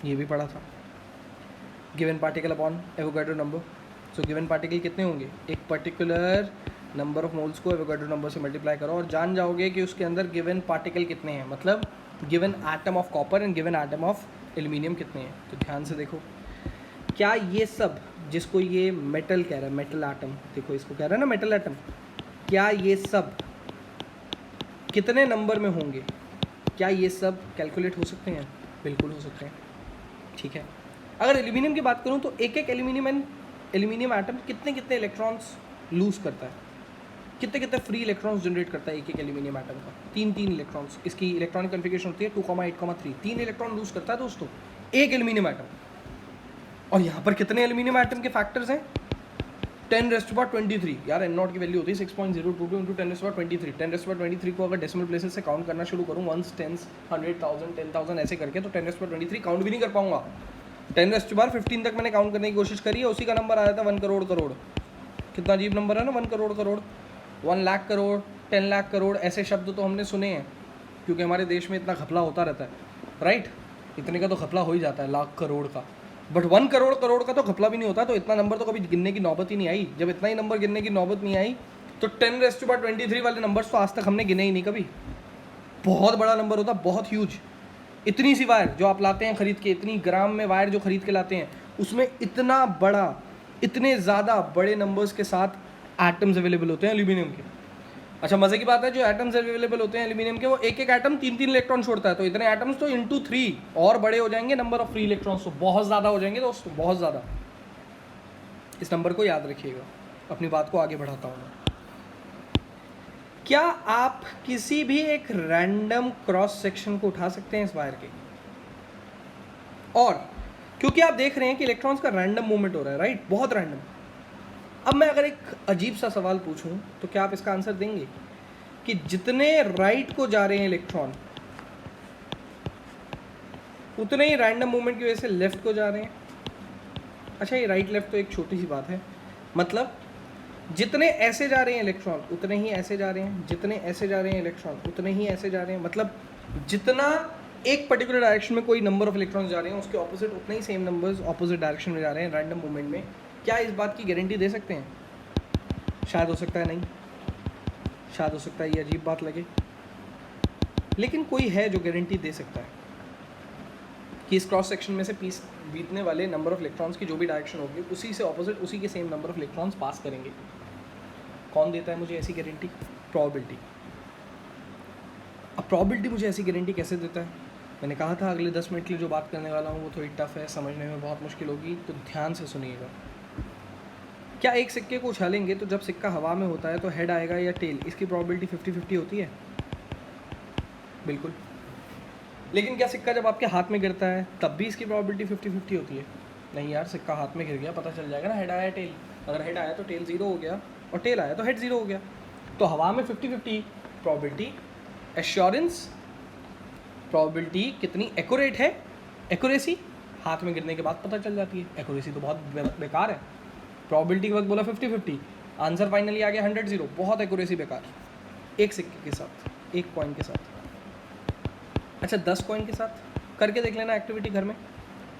ये भी पढ़ा था। Given particle upon Avogadro number. So given particle कितने होंगे? एक पर्टिकुलर नंबर ऑफ मोल्स को एवोगाड्रो नंबर से मल्टीप्लाई करो और जान जाओगे कि उसके अंदर गिवन पार्टिकल कितने हैं, मतलब given atom of copper and given atom of aluminium कितने हैं। तो ध्यान से देखो, क्या ये सब जिसको ये मेटल कह रहा है, मेटल एटम, देखो इसको कह रहा है ना मेटल एटम, क्या ये सब कितने नंबर में होंगे? क्या ये सब कैलकुलेट हो सकते हैं? बिल्कुल हो सकते हैं, ठीक है। अगर एल्यूमिनियम की बात करूं तो एक एक एल्यूमिनियम एटम कितने कितने इलेक्ट्रॉन्स लूज करता है, कितने कितने फ्री इलेक्ट्रॉन्स जनरेट करता है एक एक एल्यूमिनियम एटम का? 3 इलेक्ट्रॉन्स। इसकी इलेक्ट्रॉनिक कन्फिगरेशन होती है 2,8,3, 3 इलेक्ट्रॉन लूज करता है दोस्तों एक एल्यूमिनियम एटम। और यहाँ पर कितने एल्यूमिनियम एटम के फैक्टर्स हैं? 10⁻23। यार n0 की वैल्यू होती है 6.022 इंटू 10⁻23। 10⁻23 को अगर डेसिमल प्लेसेस से काउंट करना शुरू करूँ, 1s, 10s, 100,000, 10,000 ऐसे करके, तो 10⁻23 काउंट भी नहीं कर पाऊंगा। 10⁻15 तक मैंने काउंट करने की कोशिश करी है, उसी का नंबर आया था 1 करोड़ करोड़। कितना अजीब नंबर है ना 1 करोड़ करोड़। 1 लाख करोड़, 10 लाख करोड़, ऐसे शब्द तो हमने सुने हैं क्योंकि हमारे देश में इतना घपला होता रहता है, राइट। इतने का तो घपला हो ही जाता है, लाख करोड़ का। बट 1 करोड़ करोड़ का तो घपला भी नहीं होता। तो इतना नंबर तो कभी गिनने की नौबत ही नहीं आई। जब इतना ही नंबर गिनने की नौबत नहीं आई तो 10⁻23 वाले नंबर्स तो आज तक हमने गिने ही नहीं कभी। बहुत बड़ा नंबर होता, बहुत ह्यूज। इतनी सी वायर जो आप लाते हैं खरीद के, इतनी ग्राम में वायर जो खरीद के लाते हैं, उसमें इतना बड़ा, इतने ज़्यादा बड़े नंबर्स के साथ एटम्स अवेलेबल होते हैं एल्यूमिनियम के। अच्छा मज़े की बात है, जो एटम्स अवेलेबल होते हैं एल्यूमिनियम के, वो एक एक एटम 3 इलेक्ट्रॉन छोड़ता है। तो इतने एटम्स तो इंटू 3 और बड़े हो जाएंगे नंबर ऑफ फ्री इलेक्ट्रॉन्स, तो बहुत ज़्यादा हो जाएंगे दोस्तों, बहुत ज़्यादा। इस नंबर को याद रखिएगा। अपनी बात को आगे बढ़ाता हूँ मैं। क्या आप किसी भी एक रैंडम क्रॉस सेक्शन को उठा सकते हैं इस वायर के? और क्योंकि आप देख रहे हैं कि इलेक्ट्रॉन्स का रैंडम मूवमेंट हो रहा है, राइट, बहुत रैंडम। अब मैं अगर एक अजीब सा सवाल पूछूं तो क्या आप इसका आंसर देंगे कि जितने राइट को जा रहे हैं इलेक्ट्रॉन, उतने ही रैंडम मूवमेंट की वजह से लेफ्ट को जा रहे हैं? अच्छा ये राइट लेफ्ट तो एक छोटी सी बात है, मतलब जितने ऐसे जा रहे हैं इलेक्ट्रॉन उतने ही ऐसे जा रहे हैं, जितने ऐसे जा रहे हैं इलेक्ट्रॉन उतने ही ऐसे जा रहे हैं। मतलब जितना एक पर्टिकुलर डायरेक्शन में कोई नंबर ऑफ इलेक्ट्रॉन जा रहे हैं, उसके ऑपोजिट उतने ही सेम नंबर्स ऑपोजिट डायरेक्शन में जा रहे हैं रैंडम मूवमेंट में। क्या इस बात की गारंटी दे सकते हैं? शायद हो सकता है नहीं, शायद हो सकता है ये अजीब बात लगे, लेकिन कोई है जो गारंटी दे सकता है कि इस क्रॉस सेक्शन में से पीस बीतने वाले नंबर ऑफ इलेक्ट्रॉन्स की जो भी डायरेक्शन होगी उसी से ऑपोजिट उसी के सेम नंबर ऑफ इलेक्ट्रॉन्स पास करेंगे। कौन देता है मुझे ऐसी गारंटी? प्रोबेबिलिटी। अब प्रोबेबिलिटी मुझे ऐसी गारंटी कैसे देता है? मैंने कहा था अगले 10 मिनट के लिए जो बात करने वाला हूँ वो थोड़ी टफ है, समझने में बहुत मुश्किल होगी, तो ध्यान से सुनिएगा। क्या एक सिक्के को उछालेंगे तो जब सिक्का हवा में होता है तो हेड आएगा या टेल, इसकी प्रोबेबिलिटी 50-50 होती है? बिल्कुल। लेकिन क्या सिक्का जब आपके हाथ में गिरता है तब भी इसकी प्रोबेबिलिटी 50-50 होती है? नहीं यार, सिक्का हाथ में गिर गया, पता चल जाएगा ना हेड आया टेल। अगर हेड आया तो टेल 0 हो गया और टेल आया तो हेड 0 हो गया। तो हवा में 50-50 प्रोबेबिलिटी, एश्योरेंस प्रोबेबिलिटी कितनी एक्यूरेट है, एक्यूरेसी हाथ में गिरने के बाद पता चल जाती है, एक्यूरेसी तो बहुत बेकार है। प्रोबेबिलिटी के वक्त बोला 50-50, आंसर फाइनली आ गया 100-0, बहुत एक्यूरेसी बेकार। एक सिक्के के साथ, एक कॉइन के साथ। अच्छा 10 कॉइन के साथ करके देख लेना एक्टिविटी घर में,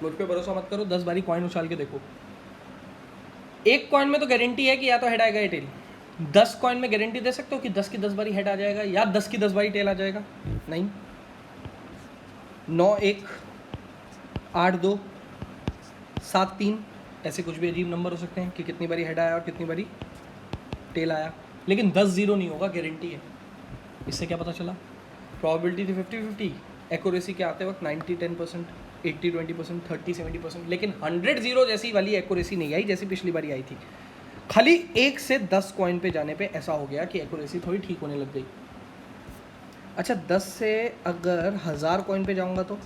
मुझ पे भरोसा मत करो, 10 बारी कॉइन उछाल के देखो। एक कॉइन में तो गारंटी है कि या तो हेड आएगा या टेल। 10 कॉइन में गारंटी दे सकते हो कि 10 की 10 बारी हेड आ जाएगा या 10 की 10 बारी टेल आ जाएगा? नहीं। 9-1, 8-2, 7-3, ऐसे कुछ भी अजीब नंबर हो सकते हैं कि कितनी बारी हेड आया और कितनी बारी टेल आया, लेकिन 10-0 नहीं होगा, गारंटी है। इससे क्या पता चला? प्रोबेबिलिटी थी 50-50, एक्यूरेसी के आते वक्त 90-10%, 80-20%, 30-70%, लेकिन 100-0 जैसी वाली एक्यूरेसी नहीं आई जैसी पिछली बारी आई थी। खाली 1 से 10 कॉइन पे जाने पे ऐसा हो गया कि एक्यूरेसी थोड़ी ठीक होने लग गई। अच्छा 10 से अगर 1000 कॉइन पे जाऊंगा तो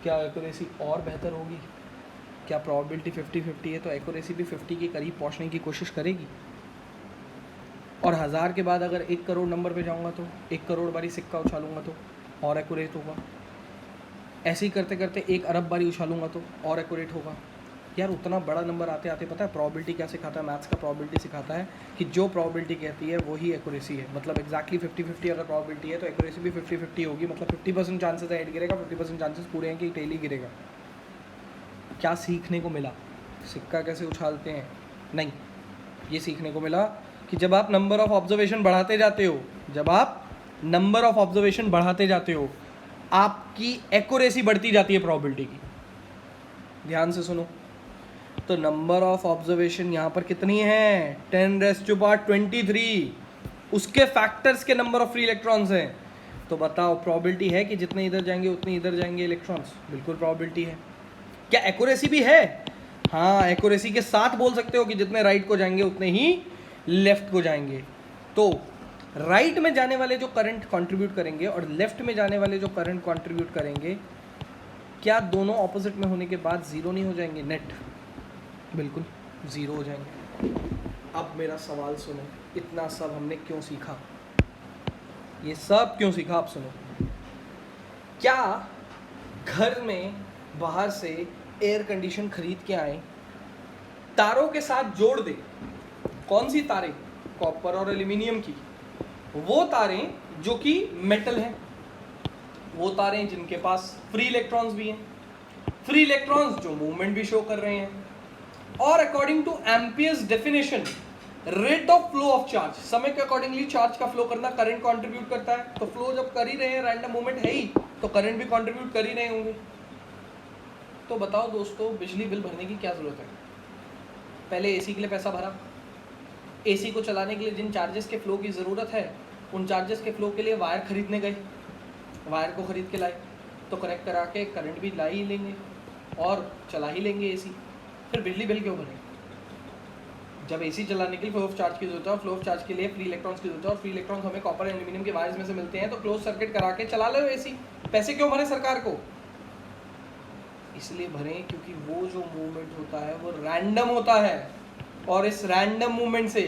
क्या एक्यूरेसी और बेहतर होगी? क्या प्रोबेबिलिटी 50-50 है तो एक्यूरेसी भी 50 के करीब पहुंचने की कोशिश करेगी? और 1000 के बाद अगर 1 करोड़ नंबर पे जाऊंगा तो 1 करोड़ बारी सिक्का उछालूंगा तो और एक्यूरेट होगा। ऐसे ही करते करते 1 अरब बारी उछालूंगा तो और एक्यूरेट होगा। यार उतना बड़ा नंबर आते आते पता है प्रोबेबिलिटी क्या सिखाता है? मैथ्स का प्रोबेबिलिटी सिखाता है कि जो प्रोबेबिलिटी कहती है वही एक्यूरेसी है। मतलब एक्जैक्टली 50-50 अगर प्रोबेबिलिटी है तो एक्यूरेसी भी 50-50 होगी। मतलब 50% चांसेस है हेड गिरेगा, 50% चांसेस पूरे हैं कि टेल ही गिरेगा। क्या सीखने को मिला? सिक्का कैसे उछालते हैं? नहीं, ये सीखने को मिला कि जब आप नंबर ऑफ ऑब्जर्वेशन बढ़ाते जाते हो, जब आप नंबर ऑफ ऑब्जर्वेशन बढ़ाते जाते हो, आपकी एक्यूरेसी बढ़ती जाती है प्रोबेबिलिटी की। ध्यान से सुनो, तो नंबर ऑफ ऑब्जर्वेशन यहाँ पर कितनी है? 10⁻23। उसके फैक्टर्स के नंबर ऑफ फ्री इलेक्ट्रॉन्स हैं। तो बताओ प्रोबेबिलिटी है कि जितने इधर जाएंगे उतने इधर जाएंगे इलेक्ट्रॉन्स? बिल्कुल प्रोबेबिलिटी है। क्या एक्यूरेसी भी है? हाँ, एक्यूरेसी के साथ बोल सकते हो कि जितने राइट को जाएंगे उतने ही लेफ्ट को जाएंगे। तो राइट में जाने वाले जो करंट कंट्रीब्यूट करेंगे और लेफ्ट में जाने वाले जो करंट कंट्रीब्यूट करेंगे, क्या दोनों ऑपोजिट में होने के बाद जीरो नहीं हो जाएंगे नेट? बिल्कुल जीरो हो जाएंगे। अब मेरा सवाल सुनो, इतना सब हमने क्यों सीखा? ये सब क्यों सीखा आप सुनो। क्या घर में बाहर से एयर कंडीशन खरीद के आए, तारों के साथ जोड़ दे, कौन सी तारें? कॉपर और एल्यूमिनियम की। वो तारें जो कि मेटल हैं, वो तारें जिनके पास फ्री इलेक्ट्रॉन्स भी हैं, फ्री इलेक्ट्रॉन्स जो मूवमेंट भी शो कर रहे हैं, और according to Ampere's definition rate of flow of charge, समय के अकॉर्डिंगली चार्ज का फ्लो करना करंट कंट्रीब्यूट करता है। तो फ्लो जब कर ही रहे हैं, रैंडम मूवमेंट है ही, तो करंट भी कंट्रीब्यूट कर ही रहे होंगे। तो बताओ दोस्तों, बिजली बिल भरने की क्या जरूरत है? पहले एसी के लिए पैसा भरा, एसी को चलाने के लिए जिन चार्जेस के फ्लो की ज़रूरत है उन चार्जेस के फ्लो के लिए वायर खरीदने गए, वायर को खरीद के लाए, तो कनेक्ट करा के करंट भी ला ही लेंगे और चला ही लेंगे एसी। फिर बिजली बिल क्यों भरें? जब एसी चलाने के लिए फ्लो ऑफ चार्ज की जरूरत है और फ्लो ऑफ चार्ज के लिए फ्री इलेक्ट्रॉन्स की जरूरत है और फ्री इलेक्ट्रॉन्स हमें कॉपर एंड एल्यूमिनियम के वायर्स में से मिलते हैं, तो क्लोज सर्किट करा के चला लो एसी। पैसे क्यों भरें सरकार को? इसलिए भरें क्योंकि वो जो मूवमेंट होता है वो रैंडम होता है, और इस रैंडम मूवमेंट से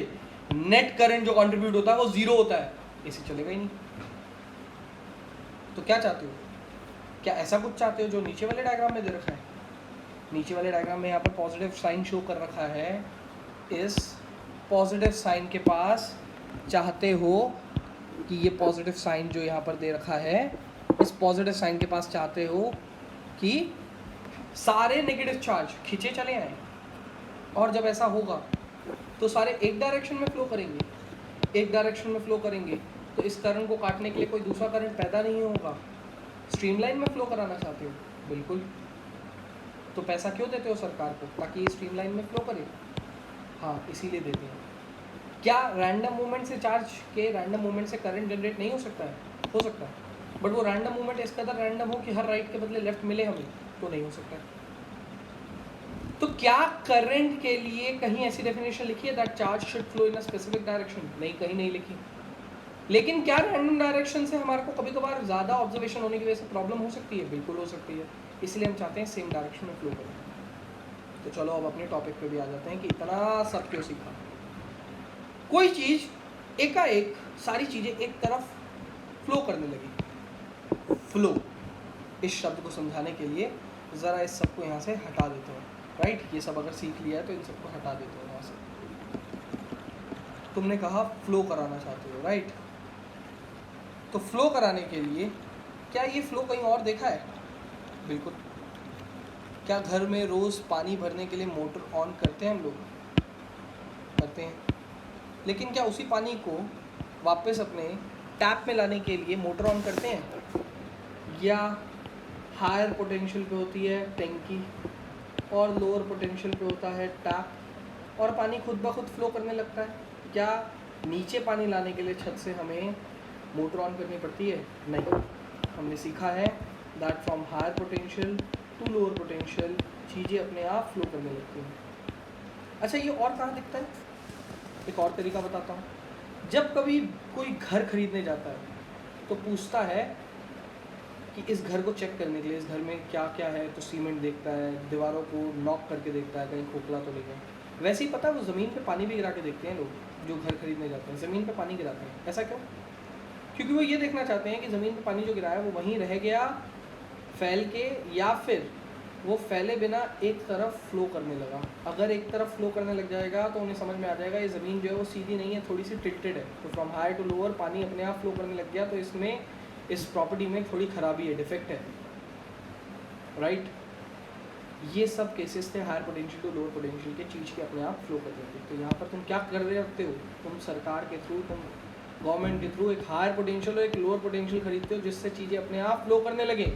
नेट करंट जो कंट्रीब्यूट होता है वो जीरो होता है, एसी चलेगा ही नहीं। तो क्या चाहते हो? क्या ऐसा कुछ चाहते हो जो नीचे वाले डायग्राम में दे रखा है? नीचे वाले डायग्राम में यहाँ पर पॉजिटिव साइन शो कर रखा है। इस पॉजिटिव साइन के पास चाहते हो कि ये पॉजिटिव साइन जो यहाँ पर दे रखा है, इस पॉजिटिव साइन के पास चाहते हो कि सारे नेगेटिव चार्ज खींचे चले आए, और जब ऐसा होगा तो सारे एक डायरेक्शन में फ्लो करेंगे, एक डायरेक्शन में फ्लो करेंगे, तो इस करंट को काटने के लिए कोई दूसरा करंट पैदा नहीं होगा। स्ट्रीमलाइन में फ्लो कराना चाहते हो? बिल्कुल। तो पैसा क्यों देते हो सरकार को? ताकि ये स्ट्रीमलाइन में फ्लो करे। हाँ, इसीलिए देते हैं। क्या रैंडम मूवमेंट से चार्ज के रैंडम मूवमेंट से करंट जनरेट नहीं हो सकता है? हो सकता है, बट वो रैंडम मूवमेंट इस कदर रैंडम हो कि हर राइट के बदले लेफ्ट मिले हमें, तो नहीं हो सकता है। तो क्या करंट के लिए कहीं ऐसी डेफिनेशन लिखी है that charge should flow in a specific direction? नहीं, कहीं नहीं लिखी। लेकिन क्या रैंडम डायरेक्शन से हमारे को कभी कभार ज़्यादा ऑब्जर्वेशन होने की वजह से प्रॉब्लम हो सकती है? बिल्कुल हो सकती है। इसलिए हम चाहते हैं सेम डायरेक्शन में फ्लो करें। तो चलो अब अपने टॉपिक पे भी आ जाते हैं कि इतना सब क्यों सीखा। कोई चीज़ एकाएक सारी चीज़ें एक तरफ फ्लो करने लगी, फ्लो, इस शब्द को समझाने के लिए ज़रा इस सबको यहाँ से हटा देते हो, राइट। ये सब अगर सीख लिया है तो इन सबको हटा देते हो यहाँ से। तुमने कहा फ्लो कराना चाहते हो, राइट। तो फ्लो कराने के लिए क्या ये फ्लो कहीं और देखा है? बिल्कुल। क्या घर में रोज़ पानी भरने के लिए मोटर ऑन करते हैं हम लोग? करते हैं। लेकिन क्या उसी पानी को वापस अपने टैप में लाने के लिए मोटर ऑन करते हैं? या हायर पोटेंशियल पे होती है टैंकी और लोअर पोटेंशियल पे होता है टैप, और पानी खुद ब खुद फ्लो करने लगता है? क्या नीचे पानी लाने के लिए छत से हमें मोटर ऑन करनी पड़ती है? नहीं। हमने सीखा है that from higher potential to lower potential चीज़ें अपने आप फ्लो करने लगती हैं। अच्छा, ये और कहाँ दिखता है? एक और तरीका बताता हूँ। जब कभी कोई घर खरीदने जाता है तो पूछता है कि इस घर को चेक करने के लिए इस घर में क्या क्या है, तो सीमेंट देखता है, दीवारों को नॉक करके देखता है कहीं खोखला तो नहीं है। वैसे ही पता है वो ज़मीन पे पानी भी गिरा के देखते हैं लोग जो घर खरीदने जाते हैं, ज़मीन पे पानी गिराते हैं। ऐसा क्यों? क्योंकि वो ये देखना चाहते हैं कि ज़मीन पे पानी जो गिराया वो वहीं रह गया फैल के, या फिर वो फैले बिना एक तरफ फ्लो करने लगा। अगर एक तरफ फ्लो करने लग जाएगा तो उन्हें समझ में आ जाएगा ये ज़मीन जो है वो सीधी नहीं है, थोड़ी सी टिल्टेड है। तो फ्रॉम हायर टू लोअर पानी अपने आप फ्लो करने लग गया, तो इसमें इस प्रॉपर्टी में थोड़ी खराबी है, डिफेक्ट है, राइट। ये सब केसेस थे higher potential to lower potential के, चीज़ के अपने आप फ्लो कर देते। तो यहाँ पर तुम क्या कर रहे होते हो? तुम सरकार के थ्रू, तुम गवर्नमेंट के थ्रू एक हायर पोटेंशियल और एक लोअर पोटेंशियल खरीदते हो जिससे चीज़ें अपने आप फ्लो करने लगे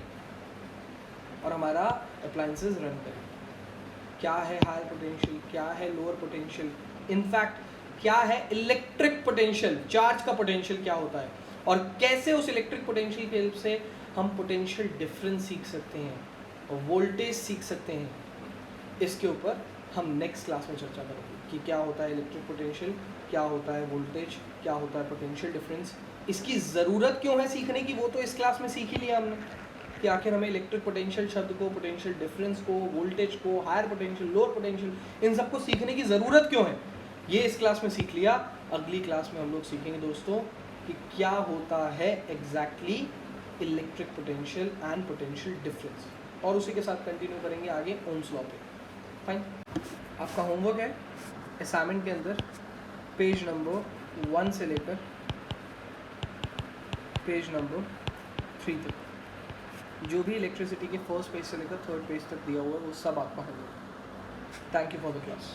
और हमारा अप्लायंसेस रन करें। क्या है हायर पोटेंशियल, क्या है लोअर पोटेंशियल, इनफैक्ट क्या है इलेक्ट्रिक पोटेंशियल, चार्ज का पोटेंशियल क्या होता है, और कैसे उस इलेक्ट्रिक पोटेंशियल की हेल्प से हम पोटेंशियल डिफरेंस सीख सकते हैं और वोल्टेज सीख सकते हैं। इसके ऊपर हम नेक्स्ट क्लास में चर्चा करेंगे कि क्या होता है इलेक्ट्रिक पोटेंशियल, क्या होता है वोल्टेज, क्या होता है पोटेंशियल डिफरेंस, इसकी ज़रूरत क्यों है सीखने की, वो तो इस क्लास में सीख ही लिया हमने कि आखिर हमें इलेक्ट्रिक पोटेंशियल शब्द को, पोटेंशियल डिफरेंस को, वोल्टेज को, हायर पोटेंशियल, लोअर पोटेंशियल, इन सबको सीखने की ज़रूरत क्यों है, ये इस क्लास में सीख लिया। अगली क्लास में हम लोग सीखेंगे दोस्तों कि क्या होता है exactly electric potential and potential difference, और उसी के साथ कंटिन्यू करेंगे आगे ओम्स लॉ पे। फाइन। आपका होमवर्क है असाइनमेंट के अंदर पेज नंबर 1 से लेकर पेज नंबर 3 तक, जो भी इलेक्ट्रिसिटी के फर्स्ट पेज से लेकर थर्ड पेज तक दिया हुआ है वो सब आपका homework. Thank you for the class.